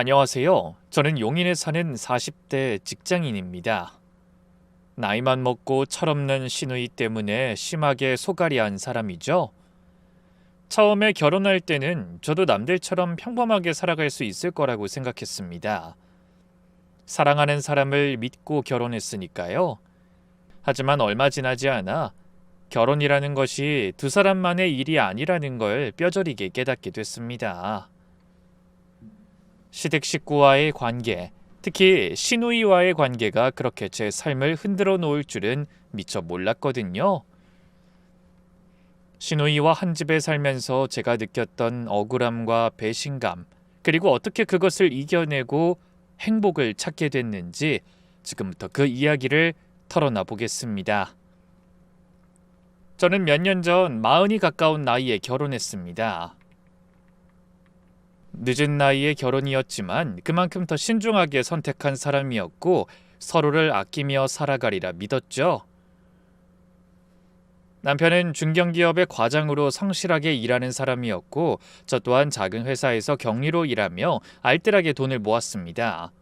안녕하세요. 저는 용인에 사는 40대 직장인입니다. 나이만 먹고 철없는 시누이 때문에 심하게 소갈이한 사람이죠. 처음에 결혼할 때는 저도 남들처럼 평범하게 살아갈 수 있을 거라고 생각했습니다. 사랑하는 사람을 믿고 결혼했으니까요. 하지만 얼마 지나지 않아 결혼이라는 것이 두 사람만의 일이 아니라는 걸 뼈저리게 깨닫게 됐습니다. 시댁 식구와의 관계, 특히 시누이와의 관계가 그렇게 제 삶을 흔들어 놓을 줄은 미처 몰랐거든요. 시누이와 한 집에 살면서 제가 느꼈던 억울함과 배신감, 그리고 어떻게 그것을 이겨내고 행복을 찾게 됐는지 지금부터 그 이야기를 털어놔 보겠습니다. 저는 몇 년 전 40이 가까운 나이에 결혼했습니다. 늦은 나이에 결혼이었지만 그만큼 더 신중하게 선택한 사람이었고 서로를 아끼며 살아가리라 믿었죠. 남편은 중견기업의 과장으로 성실하게 일하는 사람이었고 저 또한 작은 회사에서 경리로 일하며 알뜰하게 돈을 모았습니다.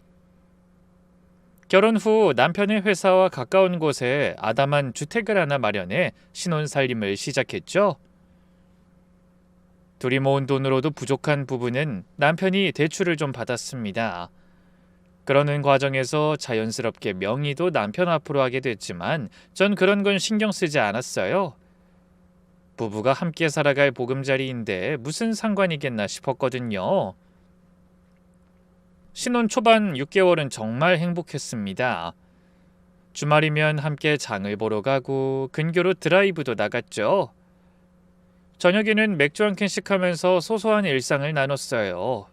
결혼 후 남편의 회사와 가까운 곳에 아담한 주택을 하나 마련해 신혼살림을 시작했죠. 둘이 모은 돈으로도 부족한 부분은 남편이 대출을 좀 받았습니다. 그러는 과정에서 자연스럽게 명의도 남편 앞으로 하게 됐지만 전 그런 건 신경 쓰지 않았어요. 부부가 함께 살아갈 보금자리인데 무슨 상관이겠나 싶었거든요. 신혼 초반 6개월은 정말 행복했습니다. 주말이면 함께 장을 보러 가고 근교로 드라이브도 나갔죠. 저녁에는 맥주 한 캔씩 하면서 소소한 일상을 나눴어요.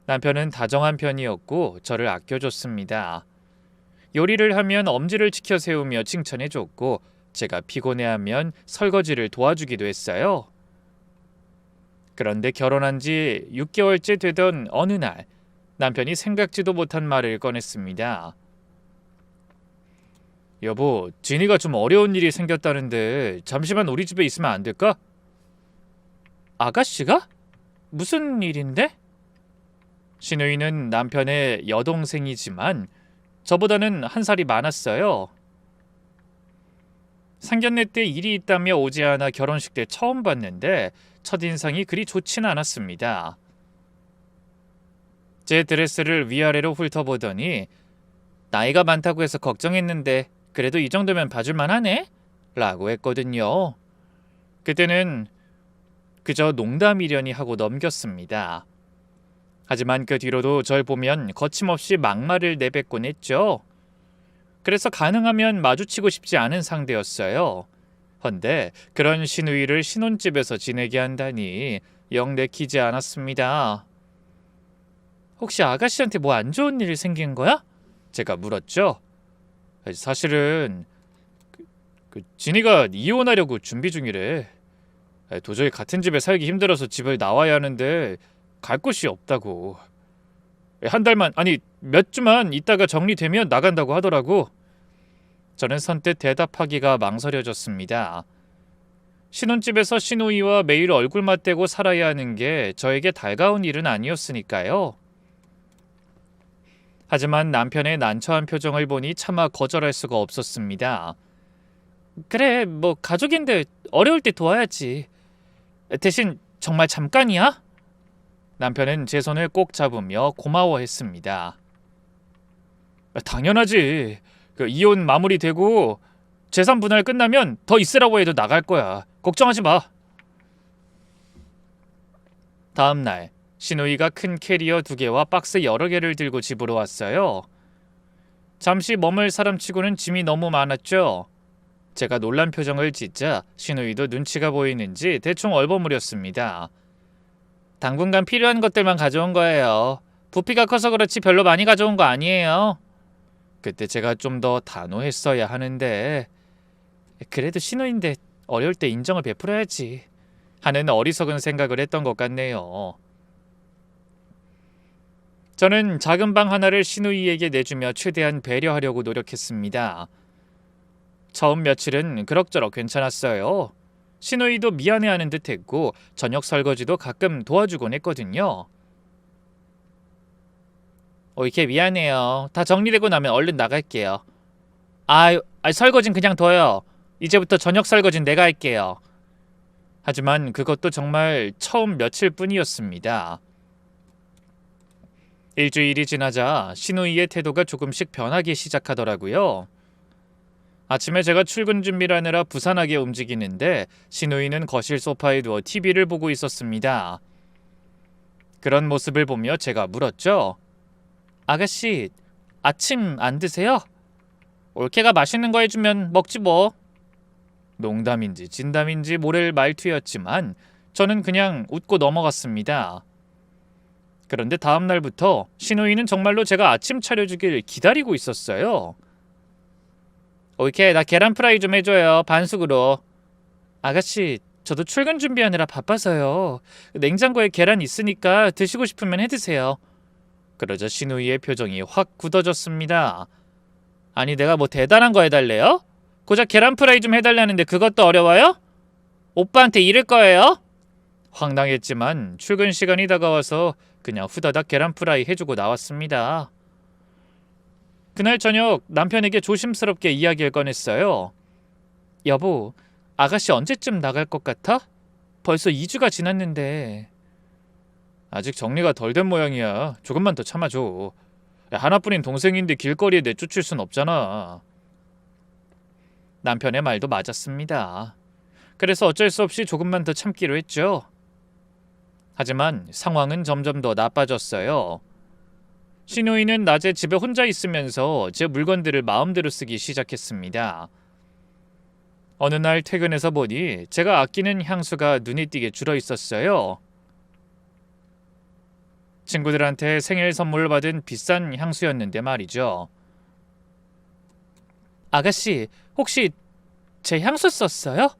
남편은 다정한 편이었고 저를 아껴줬습니다. 요리를 하면 엄지를 치켜 세우며 칭찬해줬고 제가 피곤해하면 설거지를 도와주기도 했어요. 그런데 결혼한 지 6개월째 되던 어느 날 남편이 생각지도 못한 말을 꺼냈습니다. 여보, 진이가 좀 어려운 일이 생겼다는데 잠시만 우리 집에 있으면 안 될까? 아가씨가? 무슨 일인데? 시누이는 남편의 여동생이지만 저보다는 한 살이 많았어요. 상견례 때 일이 있다며 오지 않아 결혼식 때 처음 봤는데 첫인상이 그리 좋진 않았습니다. 제 드레스를 위아래로 훑어보더니 나이가 많다고 해서 걱정했는데 그래도 이 정도면 봐줄만 하네? 라고 했거든요. 그때는 그저 농담이려니 하고 넘겼습니다. 하지만 그 뒤로도 절 보면 거침없이 막말을 내뱉곤 했죠. 그래서 가능하면 마주치고 싶지 않은 상대였어요. 헌데 그런 시누이를 신혼집에서 지내게 한다니 영 내키지 않았습니다. 혹시 아가씨한테 뭐 안 좋은 일 생긴 거야? 제가 물었죠. 사실은 진이가 이혼하려고 준비 중이래. 도저히 같은 집에 살기 힘들어서 집을 나와야 하는데 갈 곳이 없다고. 한 달만, 아니 몇 주만 있다가 정리되면 나간다고 하더라고. 저는 선뜻 대답하기가 망설여졌습니다. 신혼집에서 시누이와 매일 얼굴 맞대고 살아야 하는 게 저에게 달가운 일은 아니었으니까요. 하지만 남편의 난처한 표정을 보니 차마 거절할 수가 없었습니다. 그래, 뭐 가족인데 어려울 때 도와야지. 대신 정말 잠깐이야? 남편은 제 손을 꼭 잡으며 고마워했습니다. 당연하지. 이혼 마무리되고 재산 분할 끝나면 더 있으라고 해도 나갈 거야. 걱정하지 마. 다음 날 시누이가 큰 캐리어 2개와 박스 여러 개를 들고 집으로 왔어요. 잠시 머물 사람치고는 짐이 너무 많았죠. 제가 놀란 표정을 짓자 시누이도 눈치가 보이는지 대충 얼버무렸습니다. 당분간 필요한 것들만 가져온 거예요. 부피가 커서 그렇지 별로 많이 가져온 거 아니에요. 그때 제가 좀 더 단호했어야 하는데 그래도 시누이인데 어려울 때 인정을 베풀어야지 하는 어리석은 생각을 했던 것 같네요. 저는 작은 방 하나를 시누이에게 내주며 최대한 배려하려고 노력했습니다. 처음 며칠은 그럭저럭 괜찮았어요. 시누이도 미안해하는 듯 했고 저녁 설거지도 가끔 도와주곤 했거든요. 이렇게 미안해요. 다 정리되고 나면 얼른 나갈게요. 설거진 그냥 둬요. 이제부터 저녁 설거진 내가 할게요. 하지만 그것도 정말 처음 며칠 뿐이었습니다. 일주일이 지나자 신우이의 태도가 조금씩 변하기 시작하더라고요. 아침에 제가 출근 준비를 하느라 부산하게 움직이는데 신우이는 거실 소파에 누워 TV를 보고 있었습니다. 그런 모습을 보며 제가 물었죠. 아가씨, 아침 안 드세요? 올케가 맛있는 거 해주면 먹지 뭐. 농담인지 진담인지 모를 말투였지만 저는 그냥 웃고 넘어갔습니다. 그런데 다음 날부터 신우이는 정말로 제가 아침 차려주길 기다리고 있었어요. 올케, 나 계란 프라이 좀 해줘요. 반숙으로. 아가씨, 저도 출근 준비하느라 바빠서요. 냉장고에 계란 있으니까 드시고 싶으면 해드세요. 그러자 신우이의 표정이 확 굳어졌습니다. 아니, 내가 뭐 대단한 거 해달래요? 고작 계란 프라이 좀 해달라는데 그것도 어려워요? 오빠한테 이럴 거예요? 황당했지만 출근 시간이 다가와서 그냥 후다닥 계란 프라이 해주고 나왔습니다. 그날 저녁 남편에게 조심스럽게 이야기를 꺼냈어요. 여보, 아가씨 언제쯤 나갈 것 같아? 벌써 2주가 지났는데. 아직 정리가 덜 된 모양이야. 조금만 더 참아줘. 하나뿐인 동생인데 길거리에 내쫓을 순 없잖아. 남편의 말도 맞았습니다. 그래서 어쩔 수 없이 조금만 더 참기로 했죠. 하지만 상황은 점점 더 나빠졌어요. 신우이는 낮에 집에 혼자 있으면서 제 물건들을 마음대로 쓰기 시작했습니다. 어느 날 퇴근해서 보니 제가 아끼는 향수가 눈에 띄게 줄어 있었어요. 친구들한테 생일 선물을 받은 비싼 향수였는데 말이죠. 아가씨, 혹시 제 향수 썼어요?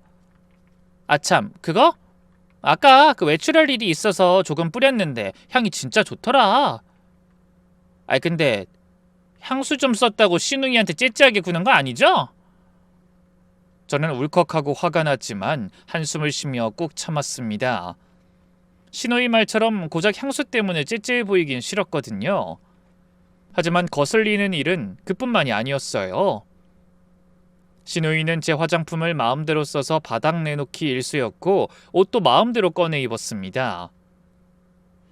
아참, 그거? 아까 그 외출할 일이 있어서 조금 뿌렸는데 향이 진짜 좋더라. 근데 향수 좀 썼다고 신우이한테 째째하게 구는 거 아니죠? 저는 울컥하고 화가 났지만 한숨을 쉬며 꾹 참았습니다. 신우이 말처럼 고작 향수 때문에 째째해 보이긴 싫었거든요. 하지만 거슬리는 일은 그뿐만이 아니었어요. 신우이는 제 화장품을 마음대로 써서 바닥 내놓기 일쑤였고 옷도 마음대로 꺼내 입었습니다.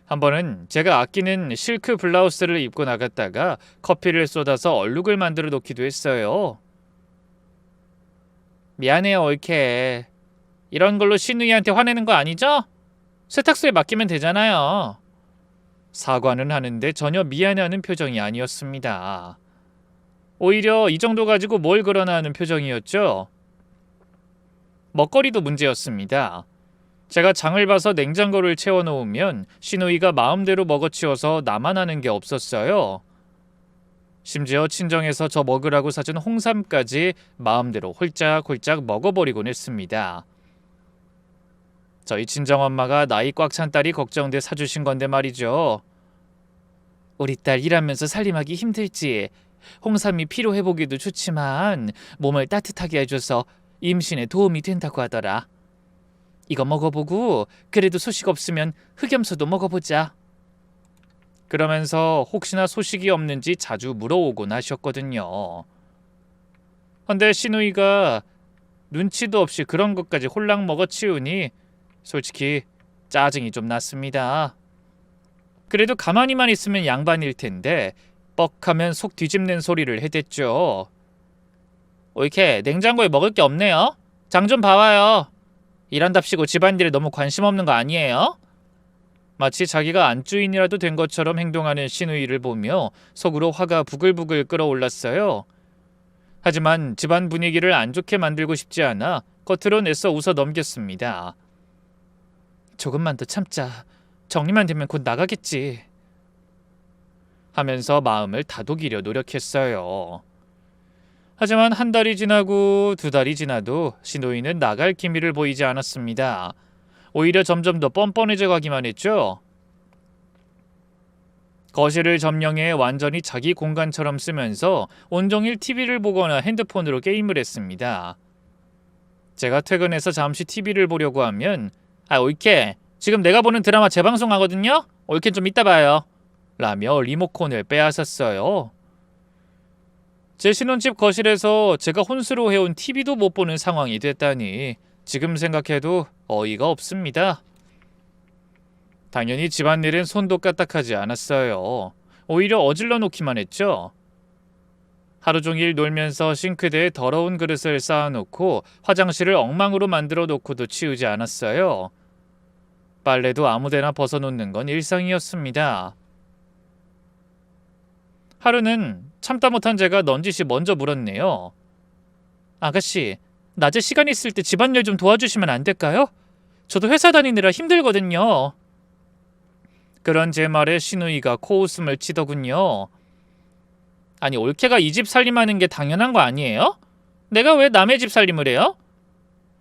한 번은 제가 아끼는 실크 블라우스를 입고 나갔다가 커피를 쏟아서 얼룩을 만들어 놓기도 했어요. 미안해요, 올케. 이런 걸로 신우이한테 화내는 거 아니죠? 세탁소에 맡기면 되잖아요. 사과는 하는데 전혀 미안해하는 표정이 아니었습니다. 오히려 이 정도 가지고 뭘 그러나 하는 표정이었죠. 먹거리도 문제였습니다. 제가 장을 봐서 냉장고를 채워놓으면 신우이가 마음대로 먹어치워서 나만 하는 게 없었어요. 심지어 친정에서 저 먹으라고 사준 홍삼까지 마음대로 홀짝홀짝 먹어버리곤 했습니다. 저희 친정엄마가 나이 꽉 찬 딸이 걱정돼 사주신 건데 말이죠. 우리 딸 일하면서 살림하기 힘들지. 홍삼이 피로 회복에도 좋지만 몸을 따뜻하게 해줘서 임신에 도움이 된다고 하더라. 이거 먹어보고 그래도 소식 없으면 흑염소도 먹어보자. 그러면서 혹시나 소식이 없는지 자주 물어오곤 하셨거든요. 근데 신우이가 눈치도 없이 그런 것까지 홀랑 먹어치우니 솔직히 짜증이 좀 났습니다. 그래도 가만히만 있으면 양반일 텐데 뻑하면 속 뒤집는 소리를 해댔죠. 이렇게 냉장고에 먹을 게 없네요. 장 좀 봐와요. 일한답시고 집안일에 너무 관심 없는 거 아니에요? 마치 자기가 안주인이라도 된 것처럼 행동하는 신우이를 보며 속으로 화가 부글부글 끓어올랐어요. 하지만 집안 분위기를 안 좋게 만들고 싶지 않아 겉으로 애써 웃어 넘겼습니다. 조금만 더 참자. 정리만 되면 곧 나가겠지. 하면서 마음을 다독이려 노력했어요. 하지만 한 달이 지나고 두 달이 지나도 신우이는 나갈 기미를 보이지 않았습니다. 오히려 점점 더 뻔뻔해져 가기만 했죠. 거실을 점령해 완전히 자기 공간처럼 쓰면서 온종일 TV를 보거나 핸드폰으로 게임을 했습니다. 제가 퇴근해서 잠시 TV를 보려고 하면 올케, 지금 내가 보는 드라마 재방송하거든요? 올케 좀 이따 봐요. 라며 리모컨을 빼앗았어요. 제 신혼집 거실에서 제가 혼수로 해온 TV도 못 보는 상황이 됐다니 지금 생각해도 어이가 없습니다. 당연히 집안일은 손도 까딱하지 않았어요. 오히려 어질러 놓기만 했죠. 하루 종일 놀면서 싱크대에 더러운 그릇을 쌓아놓고 화장실을 엉망으로 만들어 놓고도 치우지 않았어요. 빨래도 아무데나 벗어놓는 건 일상이었습니다. 하루는 참다 못한 제가 넌지시 먼저 물었네요. 아가씨, 낮에 시간 있을 때 집안일 좀 도와주시면 안 될까요? 저도 회사 다니느라 힘들거든요. 그런 제 말에 신우이가 코웃음을 치더군요. 아니, 올케가 이 집 살림하는 게 당연한 거 아니에요? 내가 왜 남의 집 살림을 해요?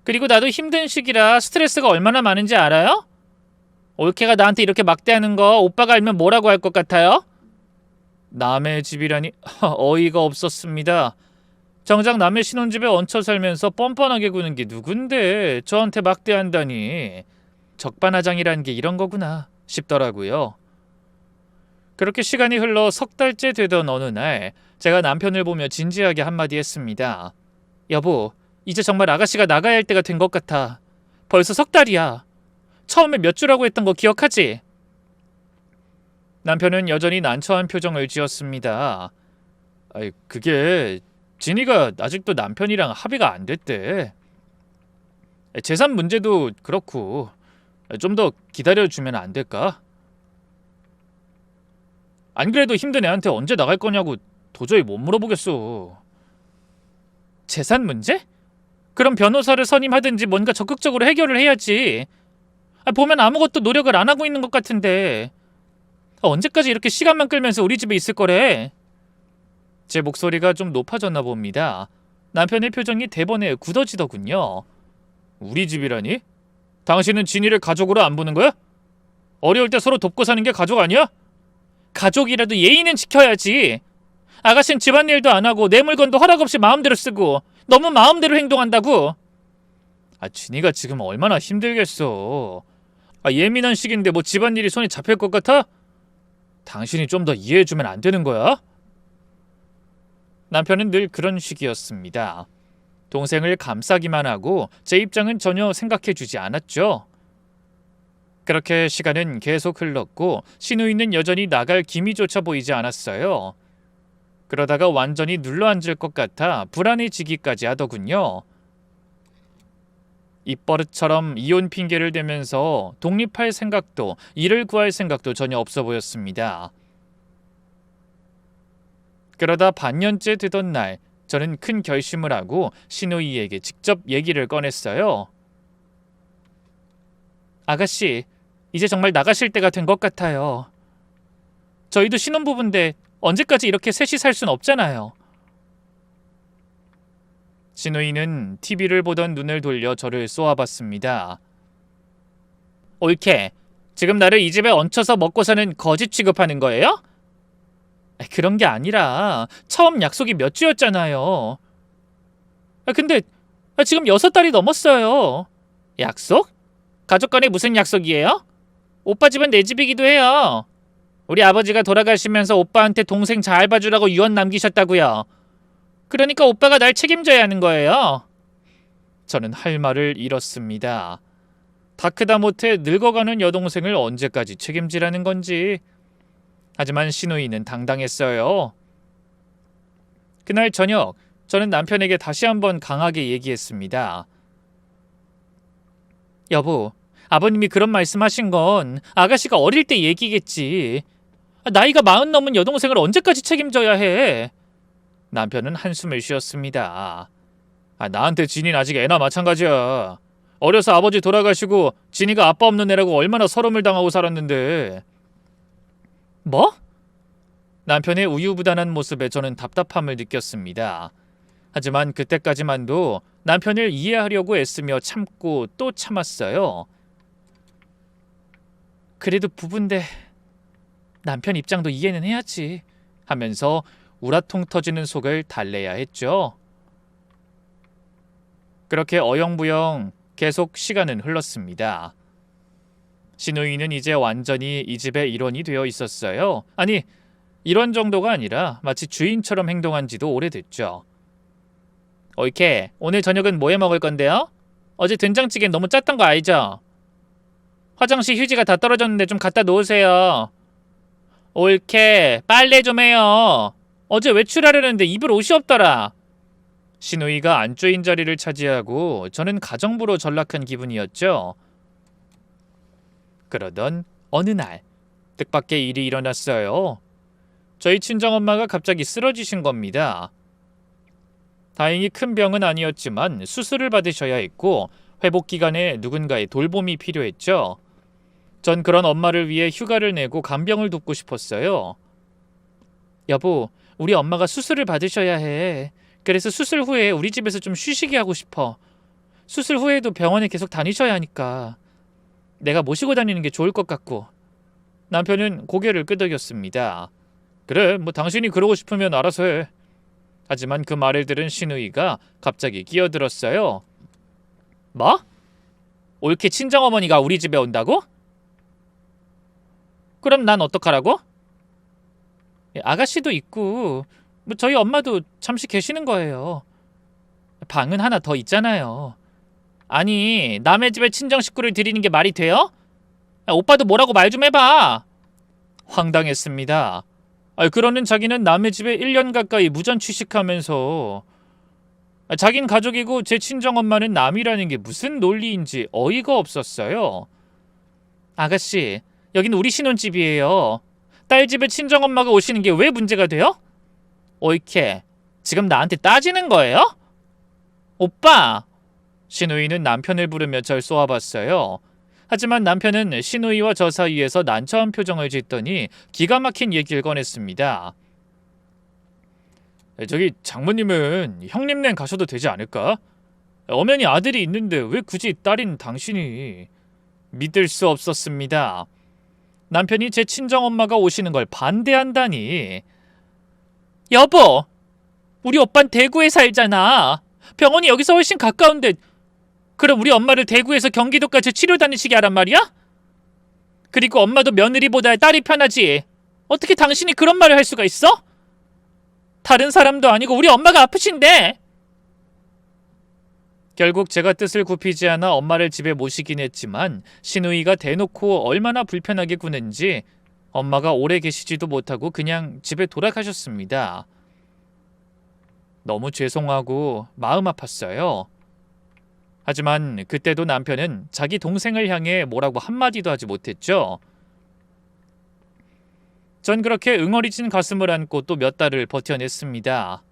그리고 나도 힘든 시기라 스트레스가 얼마나 많은지 알아요? 올케가 나한테 이렇게 막대하는 거 오빠가 알면 뭐라고 할 것 같아요? 남의 집이라니 어이가 없었습니다. 정작 남의 신혼집에 얹혀 살면서 뻔뻔하게 구는 게 누군데 저한테 막대한다니. 적반하장이라는 게 이런 거구나 싶더라고요. 그렇게 시간이 흘러 석 달째 되던 어느 날 제가 남편을 보며 진지하게 한마디 했습니다. 여보, 이제 정말 아가씨가 나가야 할 때가 된 것 같아. 벌써 석 달이야. 처음에 몇 주라고 했던 거 기억하지? 남편은 여전히 난처한 표정을 지었습니다. 그게 진이가 아직도 남편이랑 합의가 안 됐대. 재산 문제도 그렇고 좀 더 기다려주면 안 될까? 안 그래도 힘든 애한테 언제 나갈 거냐고 도저히 못 물어보겠어. 재산 문제? 그럼 변호사를 선임하든지 뭔가 적극적으로 해결을 해야지. 보면 아무것도 노력을 안 하고 있는 것 같은데 언제까지 이렇게 시간만 끌면서 우리 집에 있을 거래? 제 목소리가 좀 높아졌나 봅니다. 남편의 표정이 대번에 굳어지더군요. 우리 집이라니? 당신은 진이를 가족으로 안 보는 거야? 어려울 때 서로 돕고 사는 게 가족 아니야? 가족이라도 예의는 지켜야지. 아가씨는 집안일도 안 하고 내 물건도 허락 없이 마음대로 쓰고 너무 마음대로 행동한다고. 진이가 지금 얼마나 힘들겠어. 예민한 시기인데 뭐 집안일이 손에 잡힐 것 같아? 당신이 좀 더 이해해주면 안 되는 거야? 남편은 늘 그런 식이었습니다. 동생을 감싸기만 하고 제 입장은 전혀 생각해주지 않았죠. 그렇게 시간은 계속 흘렀고 신우이는 여전히 나갈 기미조차 보이지 않았어요. 그러다가 완전히 눌러앉을 것 같아 불안해지기까지 하더군요. 입버릇처럼 이혼 핑계를 대면서 독립할 생각도 일을 구할 생각도 전혀 없어 보였습니다. 그러다 반년째 되던 날 저는 큰 결심을 하고 신우이에게 직접 얘기를 꺼냈어요. 아가씨, 이제 정말 나가실 때가 된 것 같아요. 저희도 신혼부부인데 언제까지 이렇게 셋이 살 순 없잖아요. 신우이는 TV를 보던 눈을 돌려 저를 쏘아봤습니다. 올케, 지금 나를 이 집에 얹혀서 먹고 사는 거지 취급하는 거예요? 그런 게 아니라 처음 약속이 몇 주였잖아요. 근데 지금 6달이 넘었어요. 약속? 가족 간에 무슨 약속이에요? 오빠 집은 내 집이기도 해요. 우리 아버지가 돌아가시면서 오빠한테 동생 잘 봐주라고 유언 남기셨다고요. 그러니까 오빠가 날 책임져야 하는 거예요. 저는 할 말을 잃었습니다. 다 크다 못해 늙어가는 여동생을 언제까지 책임지라는 건지. 하지만 신우이는 당당했어요. 그날 저녁 저는 남편에게 다시 한번 강하게 얘기했습니다. 여보, 아버님이 그런 말씀하신 건 아가씨가 어릴 때 얘기겠지. 나이가 40 넘은 여동생을 언제까지 책임져야 해? 남편은 한숨을 쉬었습니다. 나한테 진이는 아직 애나 마찬가지야. 어려서 아버지 돌아가시고 진이가 아빠 없는 애라고 얼마나 서름을 당하고 살았는데. 뭐? 남편의 우유부단한 모습에 저는 답답함을 느꼈습니다. 하지만 그때까지만도 남편을 이해하려고 애쓰며 참고 또 참았어요. 그래도 부부인데 남편 입장도 이해는 해야지 하면서 우라통 터지는 속을 달래야 했죠. 그렇게 어영부영 계속 시간은 흘렀습니다. 신우이는 이제 완전히 이 집의 일원이 되어 있었어요. 아니, 이런 정도가 아니라 마치 주인처럼 행동한 지도 오래됐죠. 옳게, 오늘 저녁은 뭐 해 먹을 건데요? 어제 된장찌개 너무 짰던 거 알죠? 화장실 휴지가 다 떨어졌는데 좀 갖다 놓으세요. 옳게, 빨래 좀 해요. 어제 외출하려는데 입을 옷이 없더라. 신우이가 안주인 자리를 차지하고 저는 가정부로 전락한 기분이었죠. 그러던 어느 날 뜻밖의 일이 일어났어요. 저희 친정엄마가 갑자기 쓰러지신 겁니다. 다행히 큰 병은 아니었지만 수술을 받으셔야 했고 회복 기간에 누군가의 돌봄이 필요했죠. 전 그런 엄마를 위해 휴가를 내고 간병을 돕고 싶었어요. 여보, 우리 엄마가 수술을 받으셔야 해. 그래서 수술 후에 우리 집에서 좀 쉬시게 하고 싶어. 수술 후에도 병원에 계속 다니셔야 하니까. 내가 모시고 다니는 게 좋을 것 같고. 남편은 고개를 끄덕였습니다. 그래, 뭐 당신이 그러고 싶으면 알아서 해. 하지만 그 말을 들은 신우이가 갑자기 끼어들었어요. 뭐? 올케 친정어머니가 우리 집에 온다고? 그럼 난 어떡하라고? 아가씨도 있고 뭐 저희 엄마도 잠시 계시는 거예요. 방은 하나 더 있잖아요. 아니, 남의 집에 친정 식구를 들이는 게 말이 돼요? 오빠도 뭐라고 말 좀 해봐. 황당했습니다. 그러는 자기는 남의 집에 1년 가까이 무전 취식하면서 자긴 가족이고 제 친정엄마는 남이라는 게 무슨 논리인지 어이가 없었어요. 아가씨, 여긴 우리 신혼집이에요. 딸 집에 친정엄마가 오시는 게 왜 문제가 돼요? 옳게, 지금 나한테 따지는 거예요? 오빠! 신우이는 남편을 부르며 절 쏘아봤어요. 하지만 남편은 신우이와 저 사이에서 난처한 표정을 짓더니 기가 막힌 얘기를 꺼냈습니다. 저기 장모님은 형님네 가셔도 되지 않을까? 엄연히 아들이 있는데 왜 굳이 딸인 당신이... 믿을 수 없었습니다. 남편이 제 친정엄마가 오시는 걸 반대한다니. 여보, 우리 오빤 대구에 살잖아. 병원이 여기서 훨씬 가까운데 그럼 우리 엄마를 대구에서 경기도까지 치료 다니시게 하란 말이야? 그리고 엄마도 며느리보다 딸이 편하지. 어떻게 당신이 그런 말을 할 수가 있어? 다른 사람도 아니고 우리 엄마가 아프신데. 결국 제가 뜻을 굽히지 않아 엄마를 집에 모시긴 했지만 신우이가 대놓고 얼마나 불편하게 구는지 엄마가 오래 계시지도 못하고 그냥 집에 돌아가셨습니다. 너무 죄송하고 마음 아팠어요. 하지만 그때도 남편은 자기 동생을 향해 뭐라고 한마디도 하지 못했죠. 전 그렇게 응어리진 가슴을 안고 또 몇 달을 버텨냈습니다.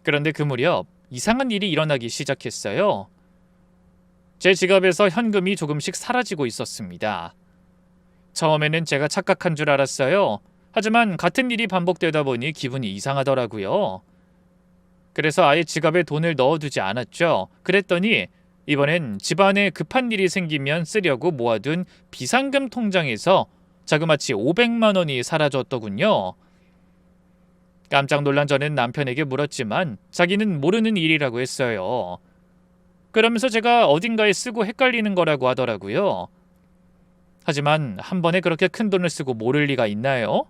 그런데 그 무렵 이상한 일이 일어나기 시작했어요. 제 지갑에서 현금이 조금씩 사라지고 있었습니다. 처음에는 제가 착각한 줄 알았어요. 하지만 같은 일이 반복되다 보니 기분이 이상하더라고요. 그래서 아예 지갑에 돈을 넣어두지 않았죠. 그랬더니 이번엔 집안에 급한 일이 생기면 쓰려고 모아둔 비상금 통장에서 자그마치 500만 원이 사라졌더군요. 깜짝 놀란 저는 남편에게 물었지만 자기는 모르는 일이라고 했어요. 그러면서 제가 어딘가에 쓰고 헷갈리는 거라고 하더라고요. 하지만 한 번에 그렇게 큰 돈을 쓰고 모를 리가 있나요?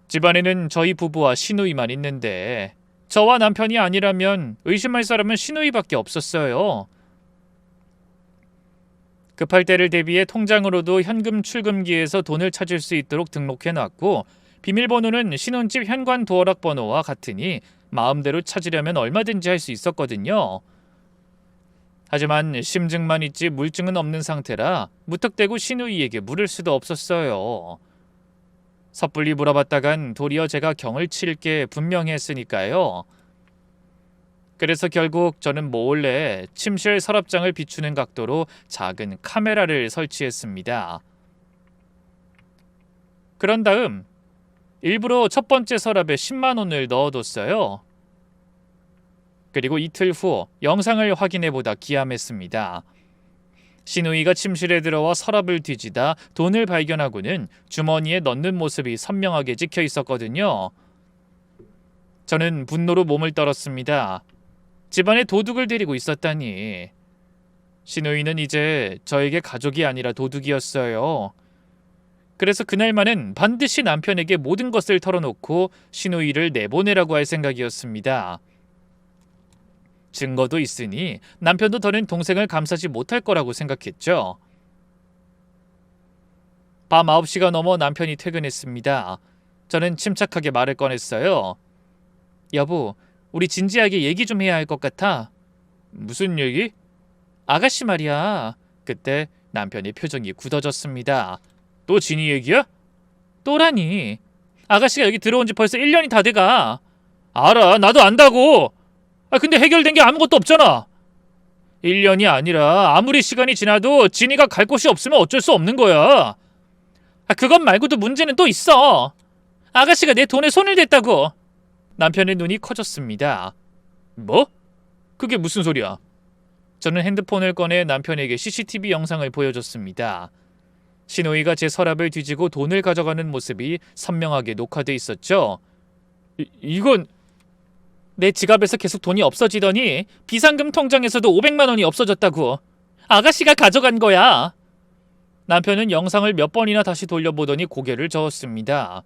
집안에는 저희 부부와 신우이만 있는데 저와 남편이 아니라면 의심할 사람은 신우이밖에 없었어요. 급할 때를 대비해 통장으로도 현금 출금기에서 돈을 찾을 수 있도록 등록해놨고 비밀번호는 신혼집 현관 도어락 번호와 같으니 마음대로 찾으려면 얼마든지 할 수 있었거든요. 하지만 심증만 있지 물증은 없는 상태라 무턱대고 신우이에게 물을 수도 없었어요. 섣불리 물어봤다간 도리어 제가 경을 칠 게 분명했으니까요. 그래서 결국 저는 몰래 침실 서랍장을 비추는 각도로 작은 카메라를 설치했습니다. 그런 다음 일부러 첫 번째 서랍에 10만 원을 넣어뒀어요. 그리고 이틀 후 영상을 확인해보다 기함했습니다. 신우이가 침실에 들어와 서랍을 뒤지다 돈을 발견하고는 주머니에 넣는 모습이 선명하게 찍혀 있었거든요. 저는 분노로 몸을 떨었습니다. 집안에 도둑을 데리고 있었다니. 신우이는 이제 저에게 가족이 아니라 도둑이었어요. 그래서 그날만은 반드시 남편에게 모든 것을 털어놓고 신우이를 내보내라고 할 생각이었습니다. 증거도 있으니 남편도 더는 동생을 감싸지 못할 거라고 생각했죠. 밤 9시가 넘어 남편이 퇴근했습니다. 저는 침착하게 말을 꺼냈어요. 여보, 우리 진지하게 얘기 좀 해야 할 것 같아. 무슨 얘기? 아가씨 말이야. 그때 남편의 표정이 굳어졌습니다. 또 진이 얘기야? 또라니. 아가씨가 여기 들어온 지 벌써 1년이 다 돼가. 알아, 나도 안다고. 근데 해결된 게 아무것도 없잖아. 1년이 아니라 아무리 시간이 지나도 진이가 갈 곳이 없으면 어쩔 수 없는 거야. 그것 말고도 문제는 또 있어. 아가씨가 내 돈에 손을 댔다고. 남편의 눈이 커졌습니다. 뭐? 그게 무슨 소리야? 저는 핸드폰을 꺼내 남편에게 CCTV 영상을 보여줬습니다. 신우이가 제 서랍을 뒤지고 돈을 가져가는 모습이 선명하게 녹화돼 있었죠. 이건... 내 지갑에서 계속 돈이 없어지더니 비상금 통장에서도 500만 원이 없어졌다고. 아가씨가 가져간 거야. 남편은 영상을 몇 번이나 다시 돌려보더니 고개를 저었습니다.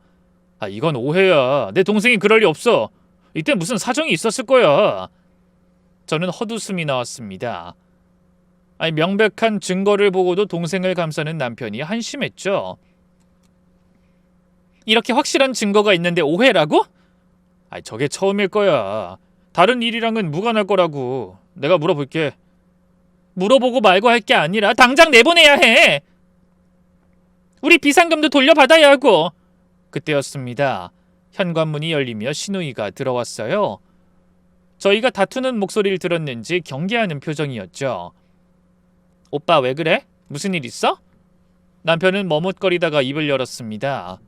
이건 오해야. 내 동생이 그럴 리 없어. 이때 무슨 사정이 있었을 거야. 저는 헛웃음이 나왔습니다. 명백한 증거를 보고도 동생을 감싸는 남편이 한심했죠. 이렇게 확실한 증거가 있는데 오해라고? 저게 처음일 거야. 다른 일이랑은 무관할 거라고. 내가 물어볼게. 물어보고 말고 할 게 아니라 당장 내보내야 해. 우리 비상금도 돌려받아야 하고. 그때였습니다. 현관문이 열리며 신우이가 들어왔어요. 저희가 다투는 목소리를 들었는지 경계하는 표정이었죠. 오빠 왜 그래? 무슨 일 있어? 남편은 머뭇거리다가 입을 열었습니다.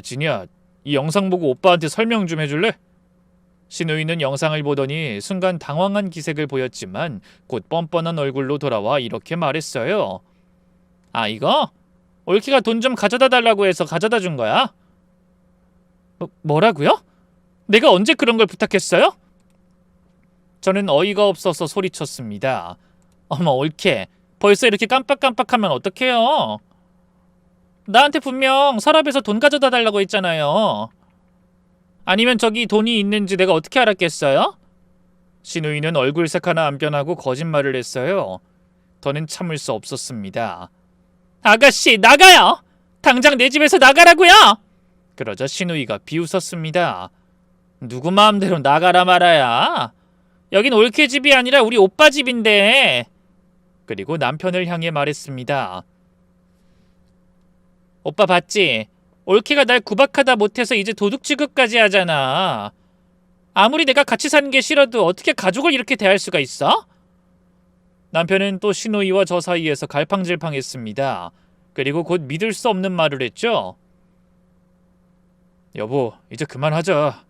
진이야, 이 영상 보고 오빠한테 설명 좀 해줄래? 신우이는 영상을 보더니 순간 당황한 기색을 보였지만 곧 뻔뻔한 얼굴로 돌아와 이렇게 말했어요. 이거? 올키가 돈 좀 가져다 달라고 해서 가져다 준 거야? 뭐라고요? 내가 언제 그런 걸 부탁했어요? 저는 어이가 없어서 소리쳤습니다. 어머 올케, 벌써 이렇게 깜빡깜빡하면 어떡해요? 나한테 분명 서랍에서 돈 가져다 달라고 했잖아요. 아니면 저기 돈이 있는지 내가 어떻게 알았겠어요? 신우이는 얼굴색 하나 안 변하고 거짓말을 했어요. 더는 참을 수 없었습니다. 아가씨 나가요! 당장 내 집에서 나가라고요! 그러자 신우이가 비웃었습니다. 누구 마음대로 나가라 말아야. 여긴 올케 집이 아니라 우리 오빠 집인데. 그리고 남편을 향해 말했습니다. 오빠 봤지? 올케가 날 구박하다 못해서 이제 도둑 취급까지 하잖아. 아무리 내가 같이 사는 게 싫어도 어떻게 가족을 이렇게 대할 수가 있어? 남편은 또 신우이와 저 사이에서 갈팡질팡했습니다. 그리고 곧 믿을 수 없는 말을 했죠. 여보, 이제 그만하자.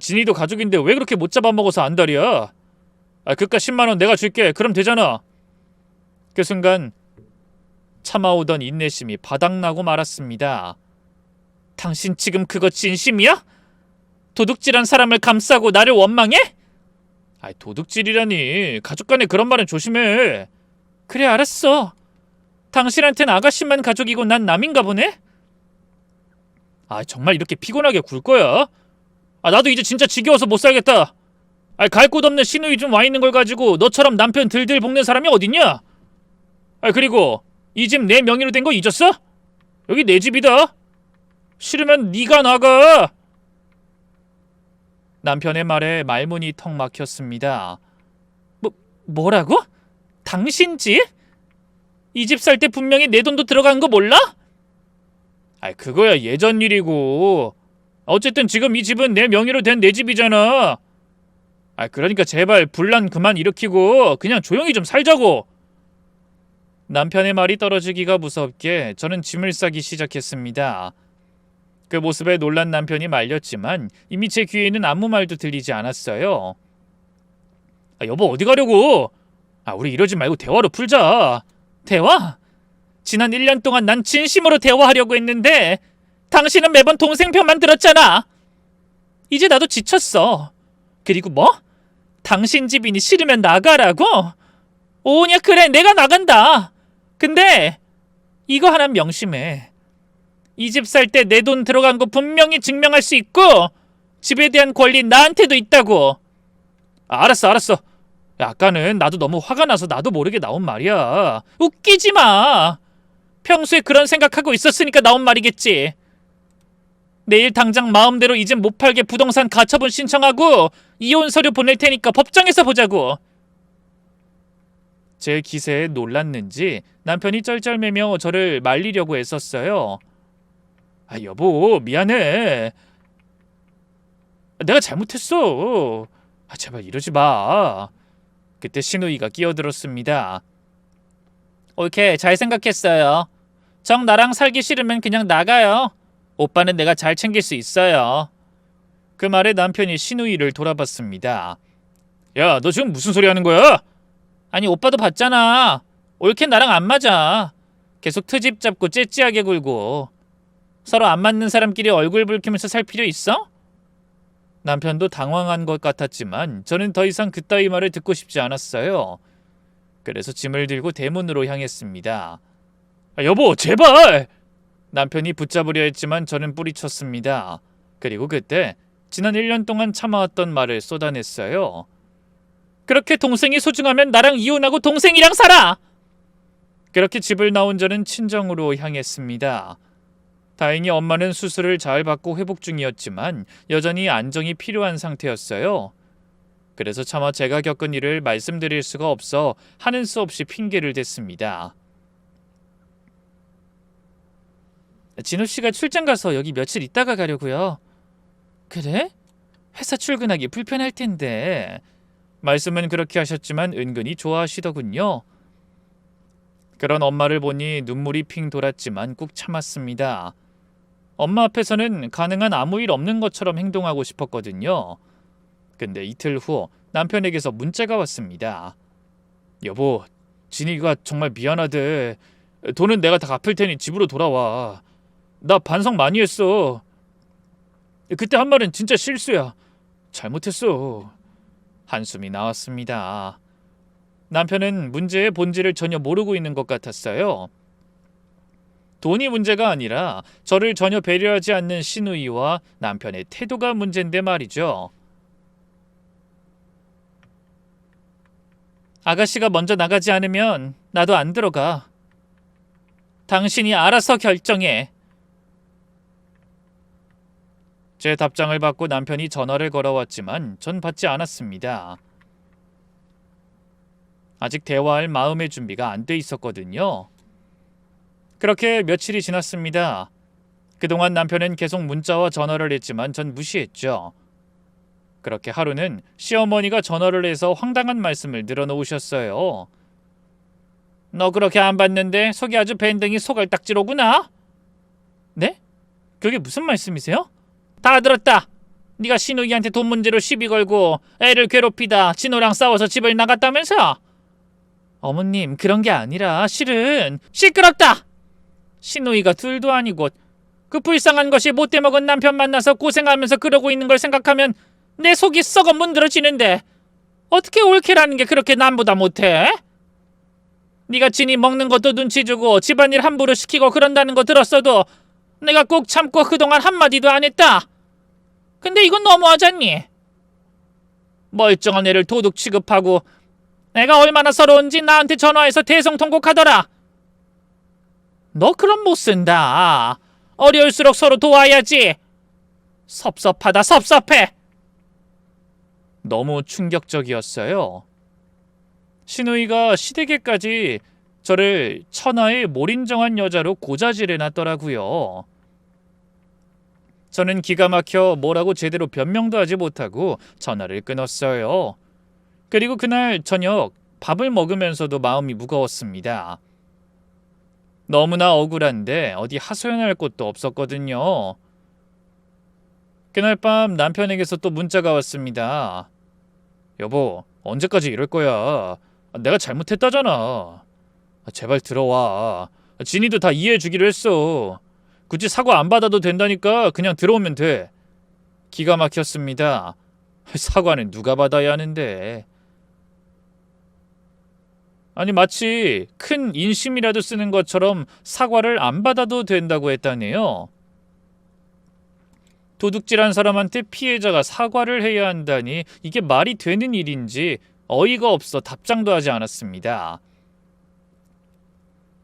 진이도 가족인데 왜 그렇게 못 잡아먹어서 안달이야? 그깟 10만 원 내가 줄게. 그럼 되잖아. 그 순간 참아오던 인내심이 바닥나고 말았습니다. 당신 지금 그거 진심이야? 도둑질한 사람을 감싸고 나를 원망해? 도둑질이라니. 가족 간에 그런 말은 조심해. 그래 알았어. 당신한텐 아가씨만 가족이고 난 남인가 보네? 정말 이렇게 피곤하게 굴 거야? 나도 이제 진짜 지겨워서 못 살겠다. 갈 곳 없는 신우이 좀 와 있는 걸 가지고 너처럼 남편 들들 볶는 사람이 어딨냐? 그리고 이 집 내 명의로 된 거 잊었어? 여기 내 집이다. 싫으면 네가 나가. 남편의 말에 말문이 턱 막혔습니다. 뭐라고? 당신 집? 이 집 살 때 분명히 내 돈도 들어간 거 몰라? 그거야 예전 일이고. 어쨌든 지금 이 집은 내 명의로 된 내 집이잖아. 그러니까 제발 분란 그만 일으키고 그냥 조용히 좀 살자고. 남편의 말이 떨어지기가 무섭게 저는 짐을 싸기 시작했습니다. 그 모습에 놀란 남편이 말렸지만 이미 제 귀에는 아무 말도 들리지 않았어요. 여보 어디 가려고? 우리 이러지 말고 대화로 풀자. 대화? 지난 1년 동안 난 진심으로 대화하려고 했는데 당신은 매번 동생 편만 들었잖아. 이제 나도 지쳤어. 그리고 뭐? 당신 집이니 싫으면 나가라고? 오냐, 그래, 내가 나간다. 근데 이거 하나 명심해. 이 집 살 때 내 돈 들어간 거 분명히 증명할 수 있고 집에 대한 권리 나한테도 있다고. 알았어. 아까는 나도 너무 화가 나서 나도 모르게 나온 말이야. 웃기지 마. 평소에 그런 생각하고 있었으니까 나온 말이겠지. 내일 당장 마음대로 이젠 못 팔게 부동산 가처분 신청하고 이혼 서류 보낼 테니까 법정에서 보자고. 제 기세에 놀랐는지 남편이 쩔쩔매며 저를 말리려고 애썼어요. 여보, 미안해. 내가 잘못했어. 제발 이러지 마. 그때 신우이가 끼어들었습니다. 옳게 잘 생각했어요. 정 나랑 살기 싫으면 그냥 나가요. 오빠는 내가 잘 챙길 수 있어요. 그 말에 남편이 신우이를 돌아봤습니다. 야, 너 지금 무슨 소리 하는 거야? 아니, 오빠도 봤잖아. 옳게 나랑 안 맞아. 계속 트집 잡고 째째하게 굴고. 서로 안 맞는 사람끼리 얼굴 붉히면서 살 필요 있어? 남편도 당황한 것 같았지만 저는 더 이상 그따위 말을 듣고 싶지 않았어요. 그래서 짐을 들고 대문으로 향했습니다. 여보, 제발! 남편이 붙잡으려 했지만 저는 뿌리쳤습니다. 그리고 그때 지난 1년 동안 참아왔던 말을 쏟아냈어요. 그렇게 동생이 소중하면 나랑 이혼하고 동생이랑 살아! 그렇게 집을 나온 저는 친정으로 향했습니다. 다행히 엄마는 수술을 잘 받고 회복 중이었지만 여전히 안정이 필요한 상태였어요. 그래서 차마 제가 겪은 일을 말씀드릴 수가 없어 하는 수 없이 핑계를 댔습니다. 진우 씨가 출장 가서 여기 며칠 있다가 가려고요. 그래? 회사 출근하기 불편할 텐데. 말씀은 그렇게 하셨지만 은근히 좋아하시더군요. 그런 엄마를 보니 눈물이 핑 돌았지만 꾹 참았습니다. 엄마 앞에서는 가능한 아무 일 없는 것처럼 행동하고 싶었거든요. 근데 이틀 후 남편에게서 문자가 왔습니다. 여보, 진이가 정말 미안하대. 돈은 내가 다 갚을 테니 집으로 돌아와. 나 반성 많이 했어. 그때 한 말은 진짜 실수야. 잘못했어. 한숨이 나왔습니다. 남편은 문제의 본질을 전혀 모르고 있는 것 같았어요. 돈이 문제가 아니라 저를 전혀 배려하지 않는 신우이와 남편의 태도가 문제인데 말이죠. 아가씨가 먼저 나가지 않으면 나도 안 들어가. 당신이 알아서 결정해. 제 답장을 받고 남편이 전화를 걸어왔지만 전 받지 않았습니다. 아직 대화할 마음의 준비가 안 돼 있었거든요. 그렇게 며칠이 지났습니다. 그동안 남편은 계속 문자와 전화를 했지만 전 무시했죠. 그렇게 하루는 시어머니가 전화를 해서 황당한 말씀을 늘어놓으셨어요. 너 그렇게 안 받는데 속이 아주 밴등이 소갈딱지로구나. 네? 그게 무슨 말씀이세요? 다 들었다. 네가 신우이한테 돈 문제로 시비 걸고 애를 괴롭히다 진호랑 싸워서 집을 나갔다면서? 어머님, 그런 게 아니라 실은 시끄럽다. 신우이가 둘도 아니고 그 불쌍한 것이 못돼 먹은 남편 만나서 고생하면서 그러고 있는 걸 생각하면 내 속이 썩어 문드러지는데 어떻게 옳게라는 게 그렇게 남보다 못해? 네가 진이 먹는 것도 눈치 주고 집안일 함부로 시키고 그런다는 거 들었어도 내가 꼭 참고 그동안 한마디도 안 했다. 근데 이건 너무하잖니? 멀쩡한 애를 도둑 취급하고 내가 얼마나 서러운지 나한테 전화해서 대성통곡하더라. 너 그럼 못 쓴다. 어려울수록 서로 도와야지. 섭섭하다, 섭섭해. 너무 충격적이었어요. 신우이가 시댁에까지 저를 천하의 몰인정한 여자로 고자질해놨더라고요. 저는 기가 막혀 뭐라고 제대로 변명도 하지 못하고 전화를 끊었어요. 그리고 그날 저녁 밥을 먹으면서도 마음이 무거웠습니다. 너무나 억울한데 어디 하소연할 곳도 없었거든요. 그날 밤 남편에게서 또 문자가 왔습니다. 여보, 언제까지 이럴 거야? 내가 잘못했다잖아. 제발 들어와. 진이도 다 이해해 주기로 했어. 굳이 사과 안 받아도 된다니까 그냥 들어오면 돼. 기가 막혔습니다. 사과는 누가 받아야 하는데. 아니 마치 큰 인심이라도 쓰는 것처럼 사과를 안 받아도 된다고 했다네요. 도둑질한 사람한테 피해자가 사과를 해야 한다니 이게 말이 되는 일인지 어이가 없어 답장도 하지 않았습니다.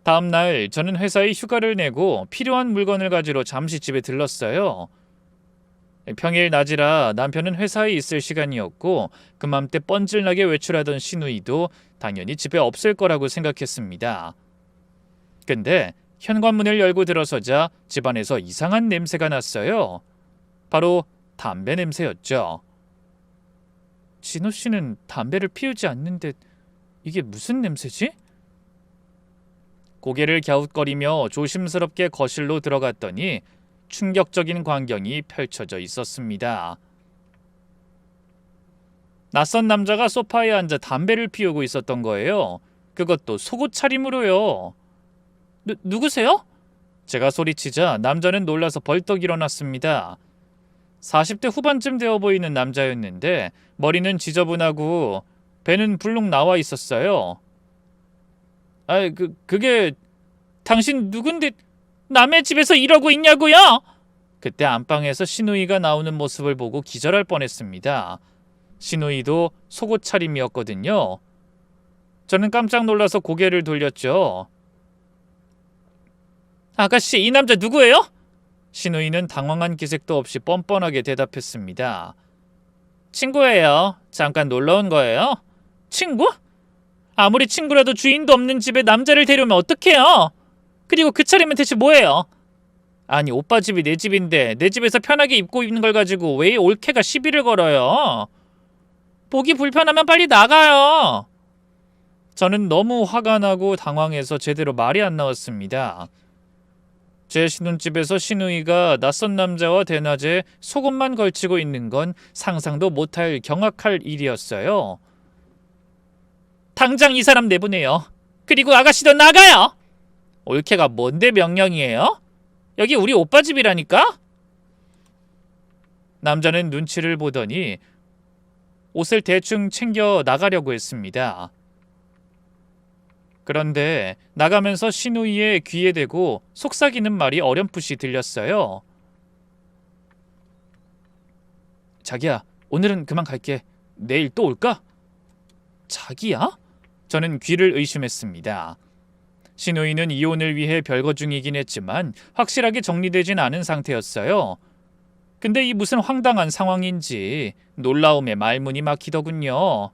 다음 날 저는 회사에 휴가를 내고 필요한 물건을 가지러 잠시 집에 들렀어요. 평일 낮이라 남편은 회사에 있을 시간이었고 그맘때 뻔질나게 외출하던 시누이도 당연히 집에 없을 거라고 생각했습니다. 근데 현관문을 열고 들어서자 집안에서 이상한 냄새가 났어요. 바로 담배 냄새였죠. 진호 씨는 담배를 피우지 않는데 이게 무슨 냄새지? 고개를 갸웃거리며 조심스럽게 거실로 들어갔더니 충격적인 광경이 펼쳐져 있었습니다. 낯선 남자가 소파에 앉아 담배를 피우고 있었던 거예요. 그것도 속옷 차림으로요. 누구세요? 제가 소리치자 남자는 놀라서 벌떡 일어났습니다. 40대 후반쯤 되어 보이는 남자였는데 머리는 지저분하고 배는 불룩 나와 있었어요. 그게 당신 누군데 남의 집에서 이러고 있냐고요? 그때 안방에서 시누이가 나오는 모습을 보고 기절할 뻔했습니다. 시누이도 속옷 차림이었거든요. 저는 깜짝 놀라서 고개를 돌렸죠. 아가씨, 이 남자 누구예요? 시누이는 당황한 기색도 없이 뻔뻔하게 대답했습니다. 친구예요. 잠깐 놀러 온 거예요. 친구? 아무리 친구라도 주인도 없는 집에 남자를 데려오면 어떡해요? 그리고 그 차림은 대체 뭐예요? 아니 오빠 집이 내 집인데 내 집에서 편하게 입고 있는 걸 가지고 왜 올케가 시비를 걸어요? 보기 불편하면 빨리 나가요. 저는 너무 화가 나고 당황해서 제대로 말이 안 나왔습니다. 제 신혼집에서 시누이가 낯선 남자와 대낮에 속옷만 걸치고 있는 건 상상도 못할 경악할 일이었어요. 당장 이 사람 내보내요. 그리고 아가씨도 나가요. 올케가 뭔데 명령이에요? 여기 우리 오빠 집이라니까? 남자는 눈치를 보더니 옷을 대충 챙겨 나가려고 했습니다. 그런데 나가면서 시누이의 귀에 대고 속삭이는 말이 어렴풋이 들렸어요. 자기야, 오늘은 그만 갈게. 내일 또 올까? 자기야? 저는 귀를 의심했습니다. 시누이는 이혼을 위해 별거 중이긴 했지만 확실하게 정리되진 않은 상태였어요. 근데 이 무슨 황당한 상황인지 놀라움에 말문이 막히더군요.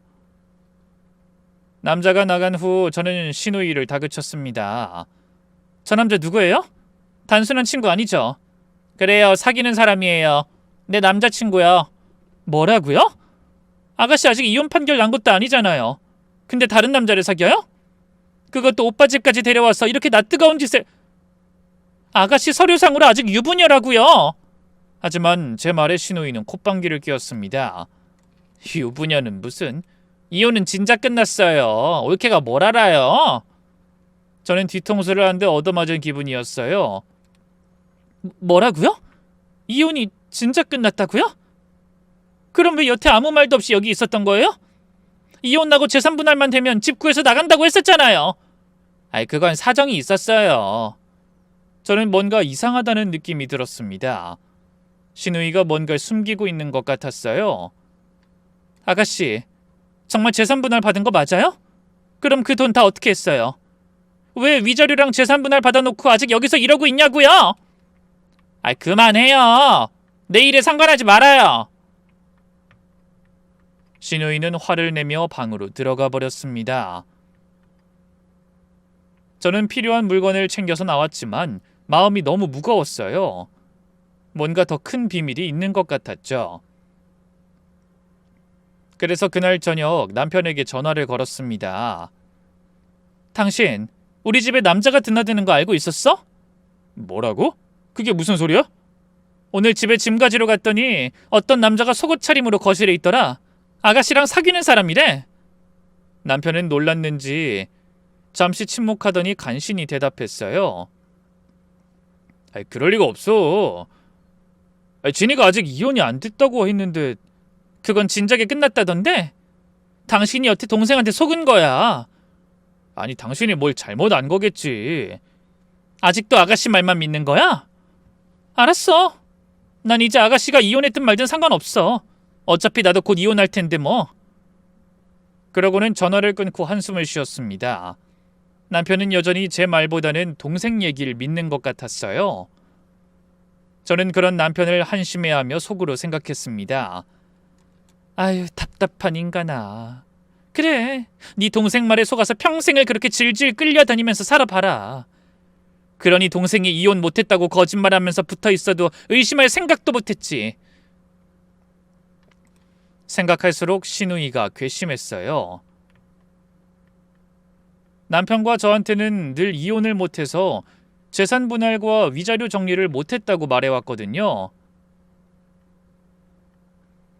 남자가 나간 후 저는 시누이를 다그쳤습니다. 저 남자 누구예요? 단순한 친구 아니죠? 그래요, 사귀는 사람이에요. 내 남자친구요. 뭐라고요? 아가씨 아직 이혼 판결 난 것도 아니잖아요. 근데 다른 남자를 사귀어요? 그것도 오빠 집까지 데려와서 이렇게 낯뜨거운 짓을... 아가씨 서류상으로 아직 유부녀라고요. 하지만 제 말에 시누이는 콧방귀를 뀌었습니다. 유부녀는 무슨... 이혼은 진작 끝났어요. 올케가 뭘 알아요? 저는 뒤통수를 한 대 얻어맞은 기분이었어요. 뭐라고요? 이혼이 진작 끝났다고요? 그럼 왜 여태 아무 말도 없이 여기 있었던 거예요? 이혼 나고 재산 분할만 되면 집 구해서 나간다고 했었잖아요. 그건 사정이 있었어요. 저는 뭔가 이상하다는 느낌이 들었습니다. 시누이가 뭔가를 숨기고 있는 것 같았어요. 아가씨, 정말 재산 분할 받은 거 맞아요? 그럼 그 돈 다 어떻게 했어요? 왜 위자료랑 재산 분할 받아놓고 아직 여기서 이러고 있냐고요? 그만해요. 내 일에 상관하지 말아요. 시누이는 화를 내며 방으로 들어가 버렸습니다. 저는 필요한 물건을 챙겨서 나왔지만 마음이 너무 무거웠어요. 뭔가 더 큰 비밀이 있는 것 같았죠. 그래서 그날 저녁 남편에게 전화를 걸었습니다. 당신, 우리 집에 남자가 드나드는 거 알고 있었어? 뭐라고? 그게 무슨 소리야? 오늘 집에 짐 가지러 갔더니 어떤 남자가 속옷 차림으로 거실에 있더라. 아가씨랑 사귀는 사람이래. 남편은 놀랐는지 잠시 침묵하더니 간신히 대답했어요. 그럴 리가 없어. 진이가 아직 이혼이 안 됐다고 했는데 그건 진작에 끝났다던데? 당신이 여태 동생한테 속은 거야. 아니 당신이 뭘 잘못 안 거겠지. 아직도 아가씨 말만 믿는 거야? 알았어. 난 이제 아가씨가 이혼했든 말든 상관없어. 어차피 나도 곧 이혼할 텐데 뭐. 그러고는 전화를 끊고 한숨을 쉬었습니다. 남편은 여전히 제 말보다는 동생 얘기를 믿는 것 같았어요. 저는 그런 남편을 한심해하며 속으로 생각했습니다. 아유, 답답한 인간아. 그래, 네 동생 말에 속아서 평생을 그렇게 질질 끌려다니면서 살아봐라. 그러니 동생이 이혼 못했다고 거짓말하면서 붙어있어도 의심할 생각도 못했지. 생각할수록 시누이가 괘씸했어요. 남편과 저한테는 늘 이혼을 못해서 재산 분할과 위자료 정리를 못했다고 말해왔거든요.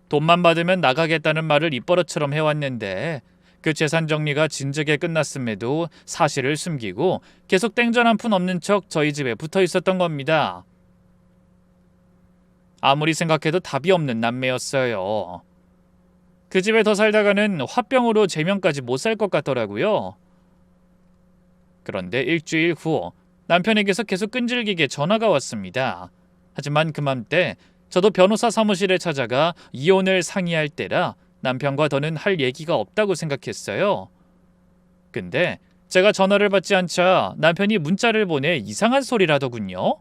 돈만 받으면 나가겠다는 말을 입버릇처럼 해왔는데 그 재산 정리가 진즉에 끝났음에도 사실을 숨기고 계속 땡전 한 푼 없는 척 저희 집에 붙어 있었던 겁니다. 아무리 생각해도 답이 없는 남매였어요. 그 집에 더 살다가는 화병으로 제명까지 못 살 것 같더라고요. 그런데 일주일 후 남편에게서 계속 끈질기게 전화가 왔습니다. 하지만 그맘때 저도 변호사 사무실에 찾아가 이혼을 상의할 때라 남편과 더는 할 얘기가 없다고 생각했어요. 근데 제가 전화를 받지 않자 남편이 문자를 보내 이상한 소리를 하더군요.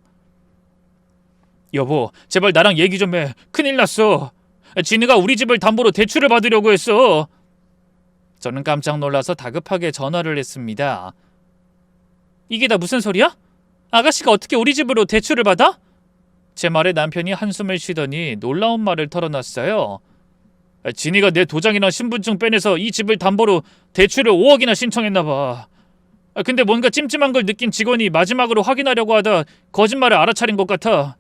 여보, 제발 나랑 얘기 좀 해. 큰일 났어. 진이가 우리 집을 담보로 대출을 받으려고 했어. 저는 깜짝 놀라서 다급하게 전화를 했습니다. 이게 다 무슨 소리야? 아가씨가 어떻게 우리 집으로 대출을 받아? 제 말에 남편이 한숨을 쉬더니 놀라운 말을 털어놨어요. 진이가 내 도장이나 신분증 빼내서 이 집을 담보로 대출을 5억이나 신청했나 봐. 근데 뭔가 찜찜한 걸 느낀 직원이 마지막으로 확인하려고 하다 거짓말을 알아차린 것 같아.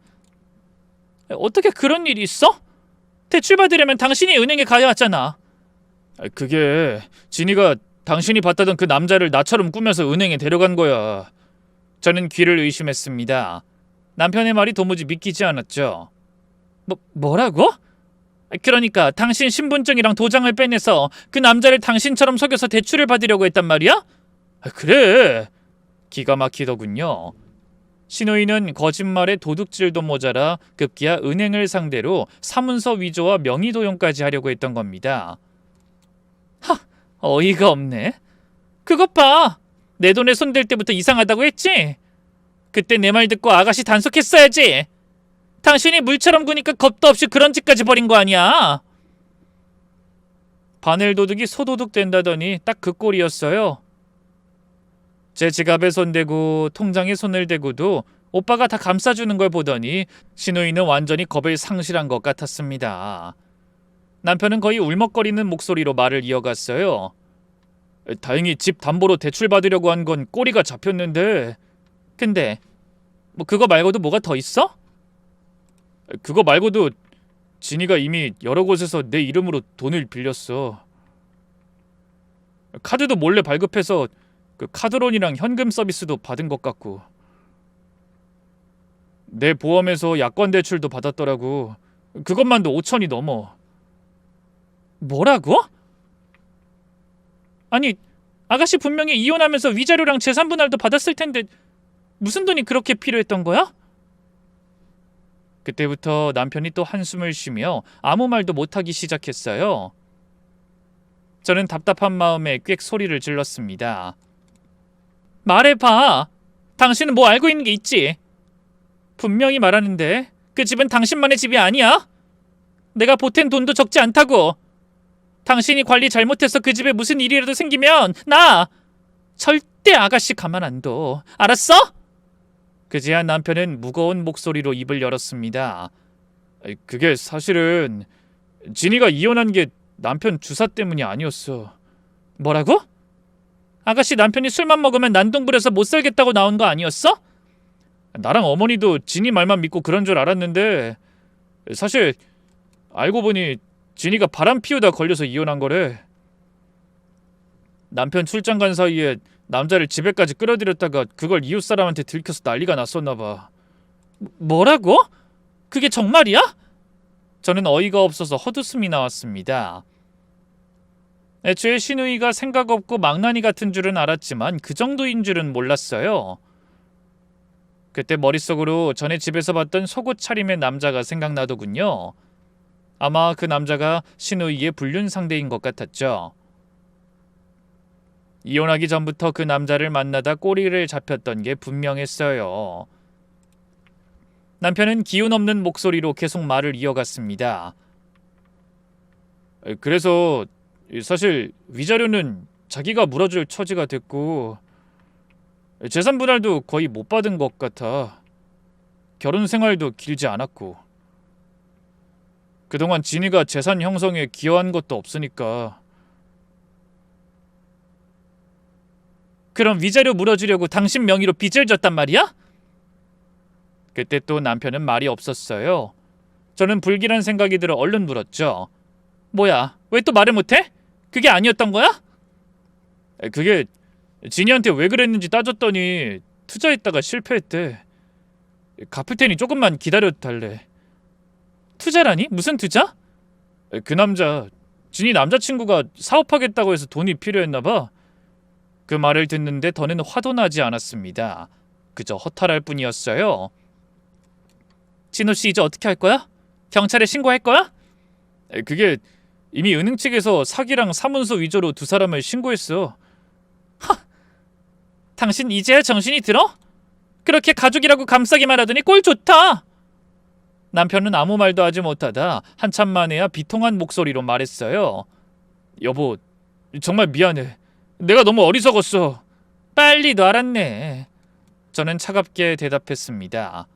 어떻게 그런 일이 있어? 대출 받으려면 당신이 은행에 가야 하잖아. 그게 진이가 당신이 봤다던 그 남자를 나처럼 꾸며서 은행에 데려간 거야. 저는 귀를 의심했습니다. 남편의 말이 도무지 믿기지 않았죠. 뭐라고? 그러니까 당신 신분증이랑 도장을 빼내서 그 남자를 당신처럼 속여서 대출을 받으려고 했단 말이야? 그래. 기가 막히더군요. 신우이는 거짓말에 도둑질도 모자라 급기야 은행을 상대로 사문서 위조와 명의도용까지 하려고 했던 겁니다. 어이가 없네. 그것 봐. 내 돈에 손댈 때부터 이상하다고 했지? 그때 내 말 듣고 아가씨 단속했어야지. 당신이 물처럼 구니까 겁도 없이 그런 짓까지 벌인 거 아니야. 바늘도둑이 소도둑 된다더니 딱 그 꼴이었어요. 제 지갑에 손대고 통장에 손을 대고도 오빠가 다 감싸주는 걸 보더니 신우이는 완전히 겁을 상실한 것 같았습니다. 남편은 거의 울먹거리는 목소리로 말을 이어갔어요. 다행히 집 담보로 대출 받으려고 한 건 꼬리가 잡혔는데. 근데 뭐 그거 말고도 뭐가 더 있어? 그거 말고도 진이가 이미 여러 곳에서 내 이름으로 돈을 빌렸어. 카드도 몰래 발급해서 그 카드론이랑 현금 서비스도 받은 것 같고. 내 보험에서 야권 대출도 받았더라고. 그것만도 5천이 넘어. 뭐라고? 아니, 아가씨 분명히 이혼하면서 위자료랑 재산 분할도 받았을 텐데 무슨 돈이 그렇게 필요했던 거야? 그때부터 남편이 또 한숨을 쉬며 아무 말도 못하기 시작했어요. 저는 답답한 마음에 꽥 소리를 질렀습니다. 말해봐. 당신은 뭐 알고 있는 게 있지? 분명히 말하는데 그 집은 당신만의 집이 아니야? 내가 보탠 돈도 적지 않다고. 당신이 관리 잘못해서 그 집에 무슨 일이라도 생기면 나 절대 아가씨 가만 안 둬. 알았어? 그제야 남편은 무거운 목소리로 입을 열었습니다. 그게 사실은 진이가 이혼한 게 남편 주사 때문이 아니었어. 뭐라고? 아가씨 남편이 술만 먹으면 난동 부려서 못 살겠다고 나온 거 아니었어? 나랑 어머니도 진이 말만 믿고 그런 줄 알았는데 사실 알고 보니 진이가 바람 피우다 걸려서 이혼한 거래. 남편 출장 간 사이에 남자를 집에까지 끌어들였다가 그걸 이웃 사람한테 들켜서 난리가 났었나 봐. 뭐라고? 그게 정말이야? 저는 어이가 없어서 헛웃음이 나왔습니다. 애초에 신우이가 생각 없고 망나니 같은 줄은 알았지만 그 정도인 줄은 몰랐어요. 그때 머릿속으로 전에 집에서 봤던 속옷 차림의 남자가 생각나더군요. 아마 그 남자가 신우이의 불륜 상대인 것 같았죠. 이혼하기 전부터 그 남자를 만나다 꼬리를 잡혔던 게 분명했어요. 남편은 기운 없는 목소리로 계속 말을 이어갔습니다. 그래서 사실 위자료는 자기가 물어줄 처지가 됐고 재산 분할도 거의 못 받은 것 같아. 결혼 생활도 길지 않았고 그동안 진이가 재산 형성에 기여한 것도 없으니까. 그럼 위자료 물어주려고 당신 명의로 빚을 졌단 말이야? 그때 또 남편은 말이 없었어요. 저는 불길한 생각이 들어 얼른 물었죠. 뭐야, 왜 또 말을 못해? 그게 아니었던 거야? 그게 진이한테 왜 그랬는지 따졌더니 투자했다가 실패했대. 갚을 테니 조금만 기다려달래. 투자라니? 무슨 투자? 그 남자, 진이 남자친구가 사업하겠다고 해서 돈이 필요했나봐. 그 말을 듣는데 더는 화도 나지 않았습니다. 그저 허탈할 뿐이었어요. 진호씨 이제 어떻게 할 거야? 경찰에 신고할 거야? 그게 이미 은행 측에서 사기랑 사문서 위조로 두 사람을 신고했어. 당신 이제야 정신이 들어? 그렇게 가족이라고 감싸기만 하더니 꼴 좋다. 남편은 아무 말도 하지 못하다 한참 만에야 비통한 목소리로 말했어요. 여보, 정말 미안해. 내가 너무 어리석었어. 빨리도 알았네. 저는 차갑게 대답했습니다.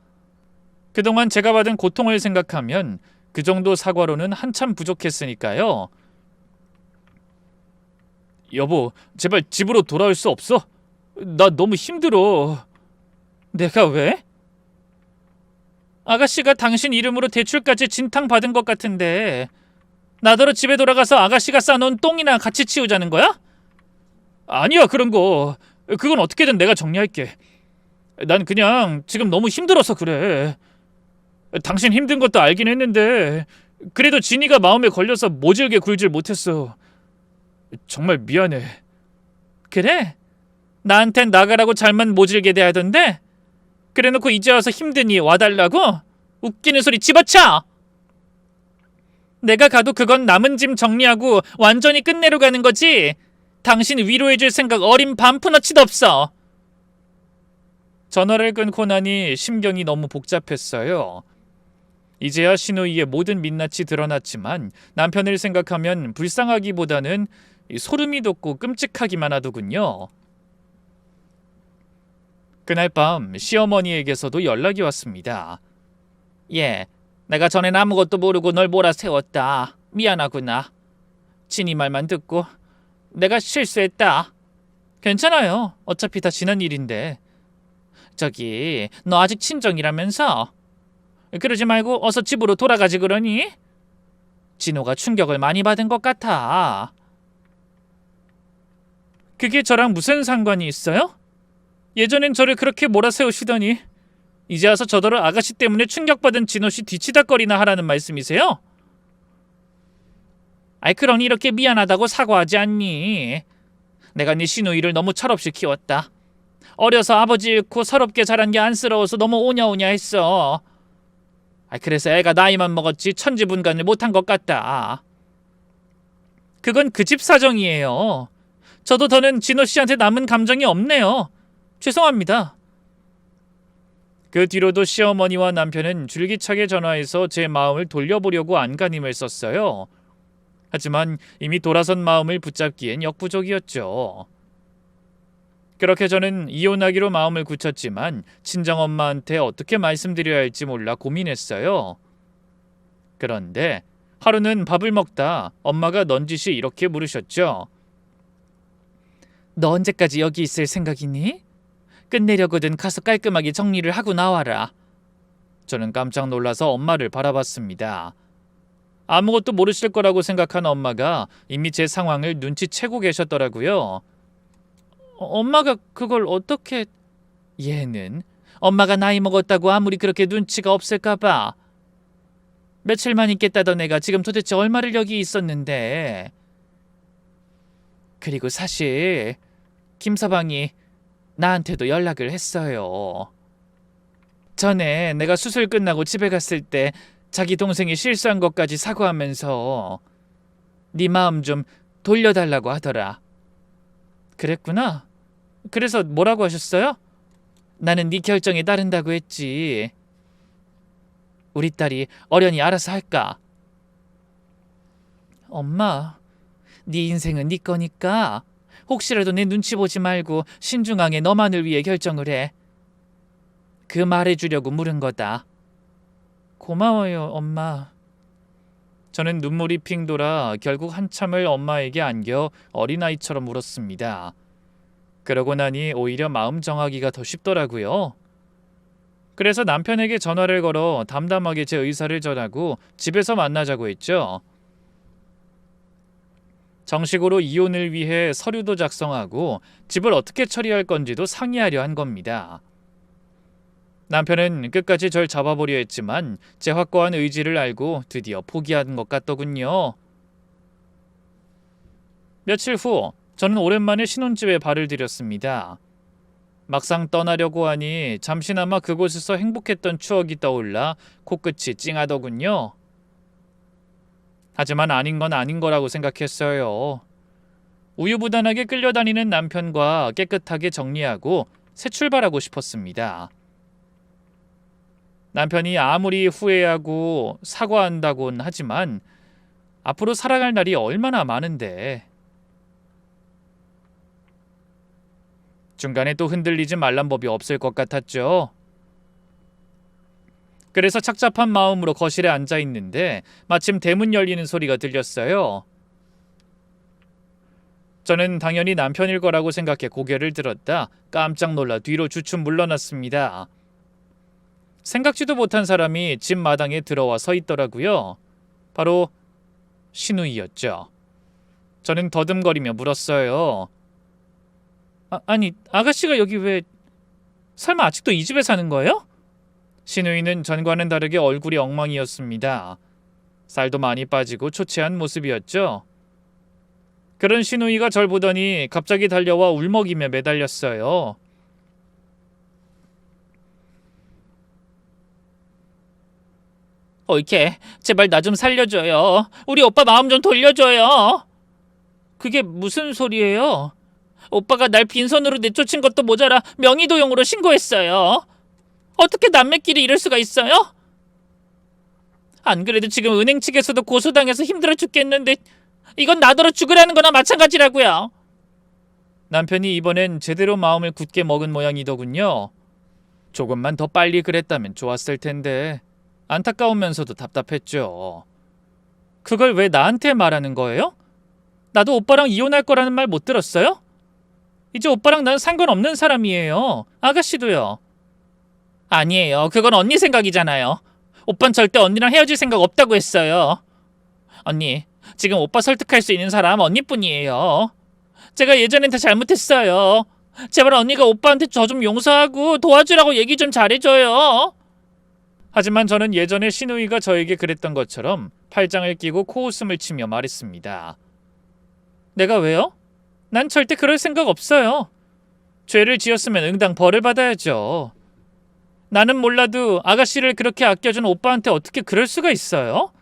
그동안 제가 받은 고통을 생각하면 그 정도 사과로는 한참 부족했으니까요. 여보, 제발 집으로 돌아올 수 없어? 나 너무 힘들어. 내가 왜? 아가씨가 당신 이름으로 대출까지 진탕 받은 것 같은데 나더러 집에 돌아가서 아가씨가 싸놓은 똥이나 같이 치우자는 거야? 아니야, 그런 거. 그건 어떻게든 내가 정리할게. 난 그냥 지금 너무 힘들어서 그래. 당신 힘든 것도 알긴 했는데 그래도 진이가 마음에 걸려서 모질게 굴질 못했어. 정말 미안해. 그래? 나한텐 나가라고 잘만 모질게 대하던데 그래놓고 이제 와서 힘드니 와달라고? 웃기는 소리 집어쳐! 내가 가도 그건 남은 짐 정리하고 완전히 끝내러 가는 거지. 당신 위로해줄 생각 어린 반푼어치도 없어. 전화를 끊고 나니 심경이 너무 복잡했어요. 이제야 신우이의 모든 민낯이 드러났지만 남편을 생각하면 불쌍하기보다는 소름이 돋고 끔찍하기만 하더군요. 그날 밤 시어머니에게서도 연락이 왔습니다. 예, 내가 전엔 아무것도 모르고 널 몰아세웠다. 미안하구나. 진이 말만 듣고 내가 실수했다. 괜찮아요. 어차피 다 지난 일인데. 저기, 너 아직 친정이라면서? 그러지 말고 어서 집으로 돌아가지 그러니? 진호가 충격을 많이 받은 것 같아. 그게 저랑 무슨 상관이 있어요? 예전엔 저를 그렇게 몰아세우시더니 이제 와서 저더러 아가씨 때문에 충격받은 진호씨 뒤치다거리나 하라는 말씀이세요? 아이 그러니 이렇게 미안하다고 사과하지 않니? 내가 네 시누이를 너무 철없이 키웠다. 어려서 아버지 잃고 서럽게 자란 게 안쓰러워서 너무 오냐오냐 했어. 그래서 애가 나이만 먹었지 천지분간을 못한 것 같다. 그건 그 집 사정이에요. 저도 더는 진호씨한테 남은 감정이 없네요. 죄송합니다. 그 뒤로도 시어머니와 남편은 줄기차게 전화해서 제 마음을 돌려보려고 안간힘을 썼어요. 하지만 이미 돌아선 마음을 붙잡기엔 역부족이었죠. 그렇게 저는 이혼하기로 마음을 굳혔지만 친정엄마한테 어떻게 말씀드려야 할지 몰라 고민했어요. 그런데 하루는 밥을 먹다 엄마가 넌지시 이렇게 물으셨죠. 너 언제까지 여기 있을 생각이니? 끝내려거든 가서 깔끔하게 정리를 하고 나와라. 저는 깜짝 놀라서 엄마를 바라봤습니다. 아무것도 모르실 거라고 생각한 엄마가 이미 제 상황을 눈치채고 계셨더라고요. 엄마가 그걸 어떻게... 얘는 엄마가 나이 먹었다고 아무리 그렇게 눈치가 없을까 봐. 며칠만 있겠다던 애가 지금 도대체 얼마를 여기 있었는데. 그리고 사실 김서방이 나한테도 연락을 했어요. 전에 내가 수술 끝나고 집에 갔을 때 자기 동생이 실수한 것까지 사과하면서 네 마음 좀 돌려달라고 하더라. 그랬구나. 그래서 뭐라고 하셨어요? 나는 네 결정에 따른다고 했지. 우리 딸이 어련히 알아서 할까? 엄마, 네 인생은 네 거니까 혹시라도 내 눈치 보지 말고 신중하게 너만을 위해 결정을 해. 그 말해주려고 물은 거다. 고마워요, 엄마. 저는 눈물이 핑 돌아 결국 한참을 엄마에게 안겨 어린아이처럼 울었습니다. 그러고 나니 오히려 마음 정하기가 더 쉽더라고요. 그래서 남편에게 전화를 걸어 담담하게 제 의사를 전하고 집에서 만나자고 했죠. 정식으로 이혼을 위해 서류도 작성하고 집을 어떻게 처리할 건지도 상의하려 한 겁니다. 남편은 끝까지 절 잡아보려 했지만 제 확고한 의지를 알고 드디어 포기한 것 같더군요. 며칠 후 저는 오랜만에 신혼집에 발을 들였습니다. 막상 떠나려고 하니 잠시나마 그곳에서 행복했던 추억이 떠올라 코끝이 찡하더군요. 하지만 아닌 건 아닌 거라고 생각했어요. 우유부단하게 끌려다니는 남편과 깨끗하게 정리하고 새 출발하고 싶었습니다. 남편이 아무리 후회하고 사과한다곤 하지만 앞으로 살아갈 날이 얼마나 많은데. 중간에 또 흔들리지 말란 법이 없을 것 같았죠. 그래서 착잡한 마음으로 거실에 앉아 있는데 마침 대문 열리는 소리가 들렸어요. 저는 당연히 남편일 거라고 생각해 고개를 들었다 깜짝 놀라 뒤로 주춤 물러났습니다. 생각지도 못한 사람이 집 마당에 들어와 서 있더라고요. 바로 신우이였죠. 저는 더듬거리며 물었어요. 아니, 아가씨가 여기 왜... 설마 아직도 이 집에 사는 거예요? 신우이는 전과는 다르게 얼굴이 엉망이었습니다. 살도 많이 빠지고 초췌한 모습이었죠. 그런 신우이가 절 보더니 갑자기 달려와 울먹이며 매달렸어요. 옳게, 제발 나 좀 살려줘요. 우리 오빠 마음 좀 돌려줘요. 그게 무슨 소리예요? 오빠가 날 빈손으로 내쫓은 것도 모자라 명의도용으로 신고했어요. 어떻게 남매끼리 이럴 수가 있어요? 안 그래도 지금 은행 측에서도 고소당해서 힘들어 죽겠는데 이건 나더러 죽으라는 거나 마찬가지라고요. 남편이 이번엔 제대로 마음을 굳게 먹은 모양이더군요. 조금만 더 빨리 그랬다면 좋았을 텐데 안타까우면서도 답답했죠. 그걸 왜 나한테 말하는 거예요? 나도 오빠랑 이혼할 거라는 말 못 들었어요? 이제 오빠랑 난 상관없는 사람이에요. 아가씨도요. 아니에요. 그건 언니 생각이잖아요. 오빤 절대 언니랑 헤어질 생각 없다고 했어요. 언니, 지금 오빠 설득할 수 있는 사람 언니뿐이에요. 제가 예전엔 다 잘못했어요. 제발 언니가 오빠한테 저 좀 용서하고 도와주라고 얘기 좀 잘해줘요. 하지만 저는 예전에 신우이가 저에게 그랬던 것처럼 팔짱을 끼고 코웃음을 치며 말했습니다. 내가 왜요? 난 절대 그럴 생각 없어요. 죄를 지었으면 응당 벌을 받아야죠. 나는 몰라도 아가씨를 그렇게 아껴준 오빠한테 어떻게 그럴 수가 있어요?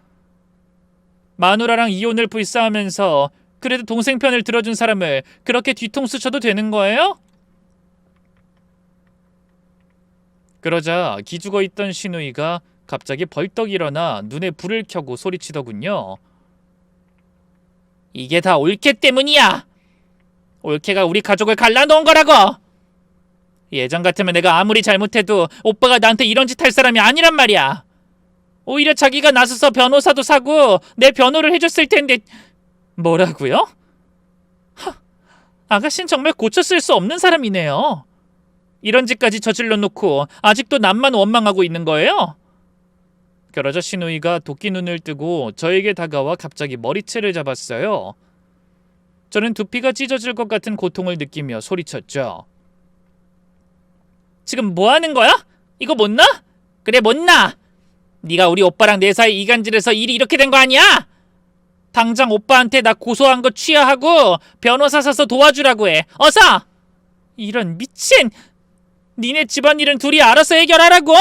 마누라랑 이혼을 불사하면서 그래도 동생 편을 들어준 사람을 그렇게 뒤통수 쳐도 되는 거예요? 그러자 기죽어 있던 신우이가 갑자기 벌떡 일어나 눈에 불을 켜고 소리치더군요. 이게 다 올케 때문이야. 올케가 우리 가족을 갈라놓은 거라고. 예전 같으면 내가 아무리 잘못해도 오빠가 나한테 이런 짓 할 사람이 아니란 말이야. 오히려 자기가 나서서 변호사도 사고 내 변호를 해줬을 텐데. 뭐라고요? 아가씨는 정말 고쳐 쓸 수 없는 사람이네요. 이런 짓까지 저질러 놓고 아직도 남만 원망하고 있는 거예요? 그러자 신우이가 도끼 눈을 뜨고 저에게 다가와 갑자기 머리채를 잡았어요. 저는 두피가 찢어질 것 같은 고통을 느끼며 소리쳤죠. 지금 뭐 하는 거야? 이거 못 나? 그래 못 나. 네가 우리 오빠랑 내 사이 이간질해서 일이 이렇게 된 거 아니야? 당장 오빠한테 나 고소한 거 취하하고 변호사 사서 도와주라고 해. 어서! 이런 미친! 니네 집안일은 둘이 알아서 해결하라고!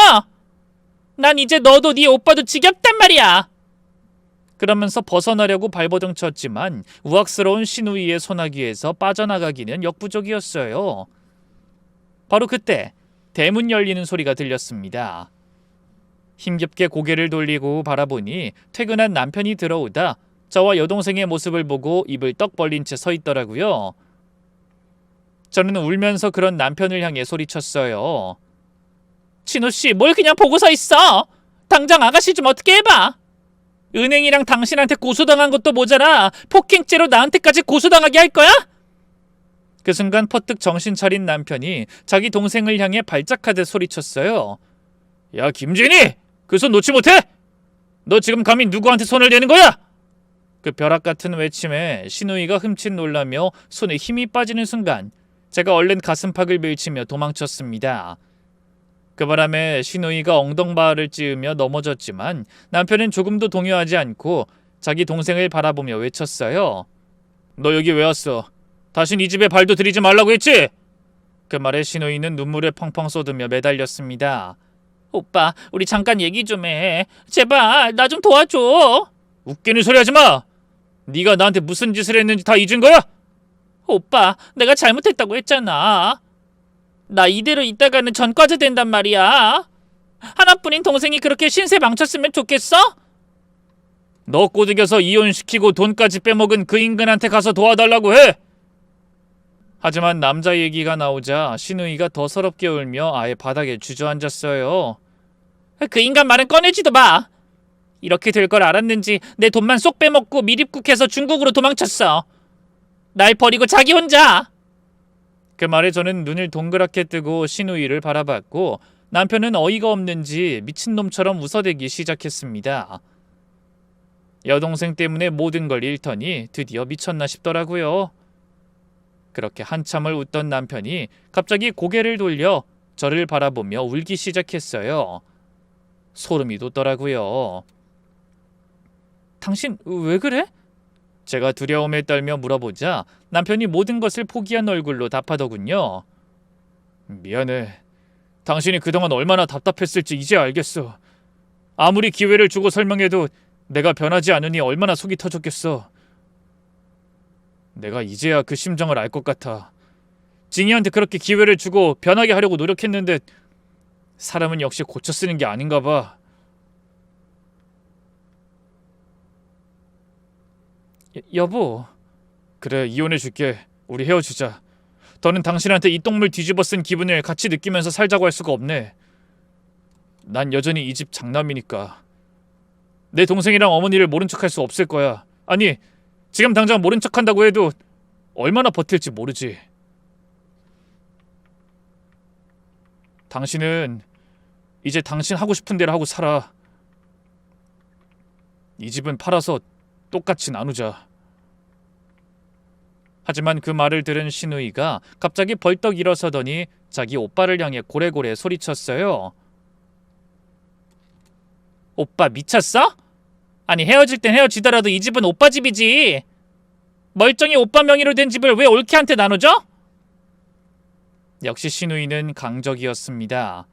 난 이제 너도 네 오빠도 지겹단 말이야! 그러면서 벗어나려고 발버둥 쳤지만 우악스러운 시누이의 소나기에서 빠져나가기는 역부족이었어요. 바로 그때 대문 열리는 소리가 들렸습니다. 힘겹게 고개를 돌리고 바라보니 퇴근한 남편이 들어오다 저와 여동생의 모습을 보고 입을 떡 벌린 채 서 있더라고요. 저는 울면서 그런 남편을 향해 소리쳤어요. 진우씨, 뭘 그냥 보고 서 있어? 당장 아가씨 좀 어떻게 해봐. 은행이랑 당신한테 고소당한 것도 모자라 폭행죄로 나한테까지 고소당하게 할 거야? 그 순간 퍼뜩 정신 차린 남편이 자기 동생을 향해 발작하듯 소리쳤어요. 야, 김진희! 그 손 놓지 못해? 너 지금 감히 누구한테 손을 대는 거야? 그 벼락같은 외침에 시누이가 흠칫 놀라며 손에 힘이 빠지는 순간 제가 얼른 가슴팍을 밀치며 도망쳤습니다. 그 바람에 시누이가 엉덩바를 찌으며 넘어졌지만 남편은 조금도 동요하지 않고 자기 동생을 바라보며 외쳤어요. 너 여기 왜 왔어? 다신 이 집에 발도 들이지 말라고 했지? 그 말에 시누이는 눈물을 펑펑 쏟으며 매달렸습니다. 오빠, 우리 잠깐 얘기 좀 해. 제발 나 좀 도와줘. 웃기는 소리 하지 마. 네가 나한테 무슨 짓을 했는지 다 잊은 거야? 오빠, 내가 잘못했다고 했잖아. 나 이대로 있다가는 전과자 된단 말이야. 하나뿐인 동생이 그렇게 신세 망쳤으면 좋겠어? 너 꼬드겨서 이혼시키고 돈까지 빼먹은 그 인간한테 가서 도와달라고 해. 하지만 남자 얘기가 나오자 시누이가 더 서럽게 울며 아예 바닥에 주저앉았어요. 그 인간 말은 꺼내지도 마. 이렇게 될 걸 알았는지 내 돈만 쏙 빼먹고 미립국해서 중국으로 도망쳤어. 날 버리고 자기 혼자. 그 말에 저는 눈을 동그랗게 뜨고 시누이를 바라봤고 남편은 어이가 없는지 미친놈처럼 웃어대기 시작했습니다. 여동생 때문에 모든 걸 잃더니 드디어 미쳤나 싶더라고요. 그렇게 한참을 웃던 남편이 갑자기 고개를 돌려 저를 바라보며 울기 시작했어요. 소름이 돋더라고요. 당신 왜 그래? 제가 두려움에 떨며 물어보자 남편이 모든 것을 포기한 얼굴로 답하더군요. 미안해. 당신이 그동안 얼마나 답답했을지 이제 알겠어. 아무리 기회를 주고 설명해도 내가 변하지 않으니 얼마나 속이 터졌겠어. 내가 이제야 그 심정을 알 것 같아. 징이한테 그렇게 기회를 주고 변하게 하려고 노력했는데 사람은 역시 고쳐 쓰는 게 아닌가 봐. 여보. 그래, 이혼해줄게. 우리 헤어지자. 더는 당신한테 이 똥물 뒤집어 쓴 기분을 같이 느끼면서 살자고 할 수가 없네. 난 여전히 이 집 장남이니까. 내 동생이랑 어머니를 모른 척할 수 없을 거야. 아니, 지금 당장 모른 척한다고 해도 얼마나 버틸지 모르지. 당신은 이제 당신 하고 싶은 대로 하고 살아. 이 집은 팔아서 똑같이 나누자. 하지만 그 말을 들은 시누이가 갑자기 벌떡 일어서더니 자기 오빠를 향해 고래고래 소리쳤어요. 오빠 미쳤어? 아니, 헤어질 땐 헤어지더라도 이 집은 오빠 집이지. 멀쩡히 오빠 명의로 된 집을 왜 올케한테 나눠줘? 역시 시누이는 강적이었습니다.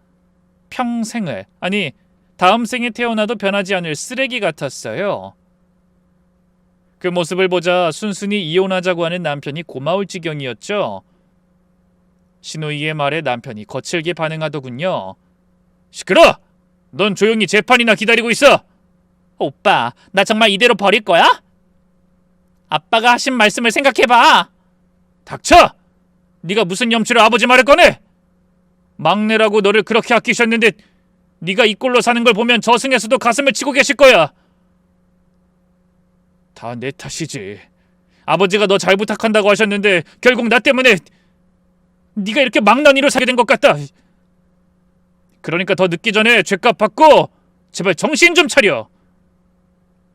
평생을, 아니 다음 생에 태어나도 변하지 않을 쓰레기 같았어요. 그 모습을 보자 순순히 이혼하자고 하는 남편이 고마울 지경이었죠. 시누이의 말에 남편이 거칠게 반응하더군요. 시끄러! 넌 조용히 재판이나 기다리고 있어. 오빠, 나 정말 이대로 버릴 거야? 아빠가 하신 말씀을 생각해봐. 닥쳐! 네가 무슨 염치로 아버지 말을 꺼내? 막내라고 너를 그렇게 아끼셨는데 네가 이 꼴로 사는 걸 보면 저승에서도 가슴을 치고 계실 거야. 다 내 탓이지. 아버지가 너 잘 부탁한다고 하셨는데 결국 나 때문에 네가 이렇게 망나니로 살게 된 것 같다. 그러니까 더 늦기 전에 죗값 받고 제발 정신 좀 차려.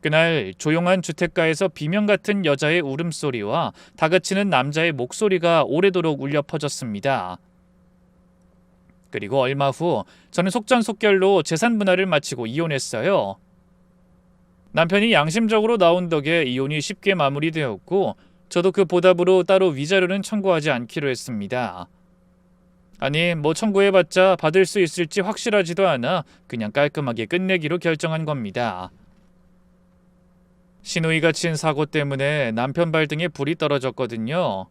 그날 조용한 주택가에서 비명 같은 여자의 울음소리와 다그치는 남자의 목소리가 오래도록 울려 퍼졌습니다. 그리고 얼마 후 저는 속전속결로 재산 분할을 마치고 이혼했어요. 남편이 양심적으로 나온 덕에 이혼이 쉽게 마무리되었고 저도 그 보답으로 따로 위자료는 청구하지 않기로 했습니다. 아니, 뭐 청구해봤자 받을 수 있을지 확실하지도 않아 그냥 깔끔하게 끝내기로 결정한 겁니다. 시누이가 친 사고 때문에 남편 발등에 불이 떨어졌거든요.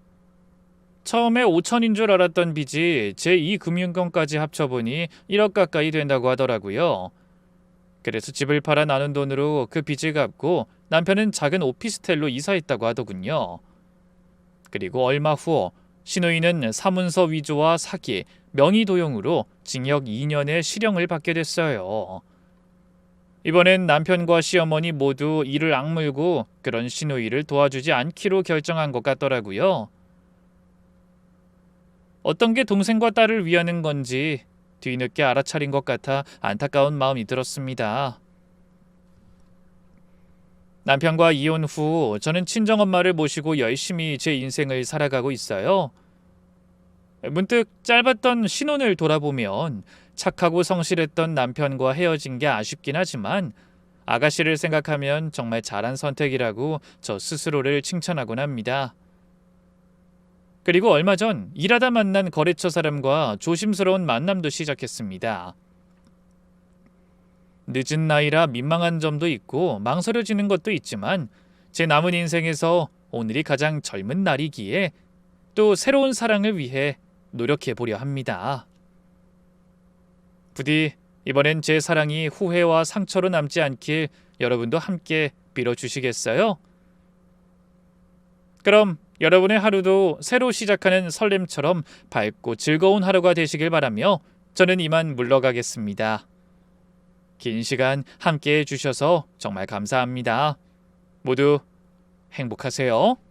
처음에 5천인 줄 알았던 빚이 제2금융권까지 합쳐보니 1억 가까이 된다고 하더라고요. 그래서 집을 팔아 나눈 돈으로 그 빚을 갚고 남편은 작은 오피스텔로 이사했다고 하더군요. 그리고 얼마 후 시누이는 사문서 위조와 사기, 명의도용으로 징역 2년의 실형을 받게 됐어요. 이번엔 남편과 시어머니 모두 이를 악물고 그런 시누이를 도와주지 않기로 결정한 것 같더라고요. 어떤 게 동생과 딸을 위하는 건지 뒤늦게 알아차린 것 같아 안타까운 마음이 들었습니다. 남편과 이혼 후 저는 친정엄마를 모시고 열심히 제 인생을 살아가고 있어요. 문득 짧았던 신혼을 돌아보면 착하고 성실했던 남편과 헤어진 게 아쉽긴 하지만 아가씨를 생각하면 정말 잘한 선택이라고 저 스스로를 칭찬하곤 합니다. 그리고 얼마 전 일하다 만난 거래처 사람과 조심스러운 만남도 시작했습니다. 늦은 나이라 민망한 점도 있고 망설여지는 것도 있지만 제 남은 인생에서 오늘이 가장 젊은 날이기에 또 새로운 사랑을 위해 노력해 보려 합니다. 부디 이번엔 제 사랑이 후회와 상처로 남지 않길 여러분도 함께 빌어주시겠어요? 그럼 여러분의 하루도 새로 시작하는 설렘처럼 밝고 즐거운 하루가 되시길 바라며 저는 이만 물러가겠습니다. 긴 시간 함께 해주셔서 정말 감사합니다. 모두 행복하세요.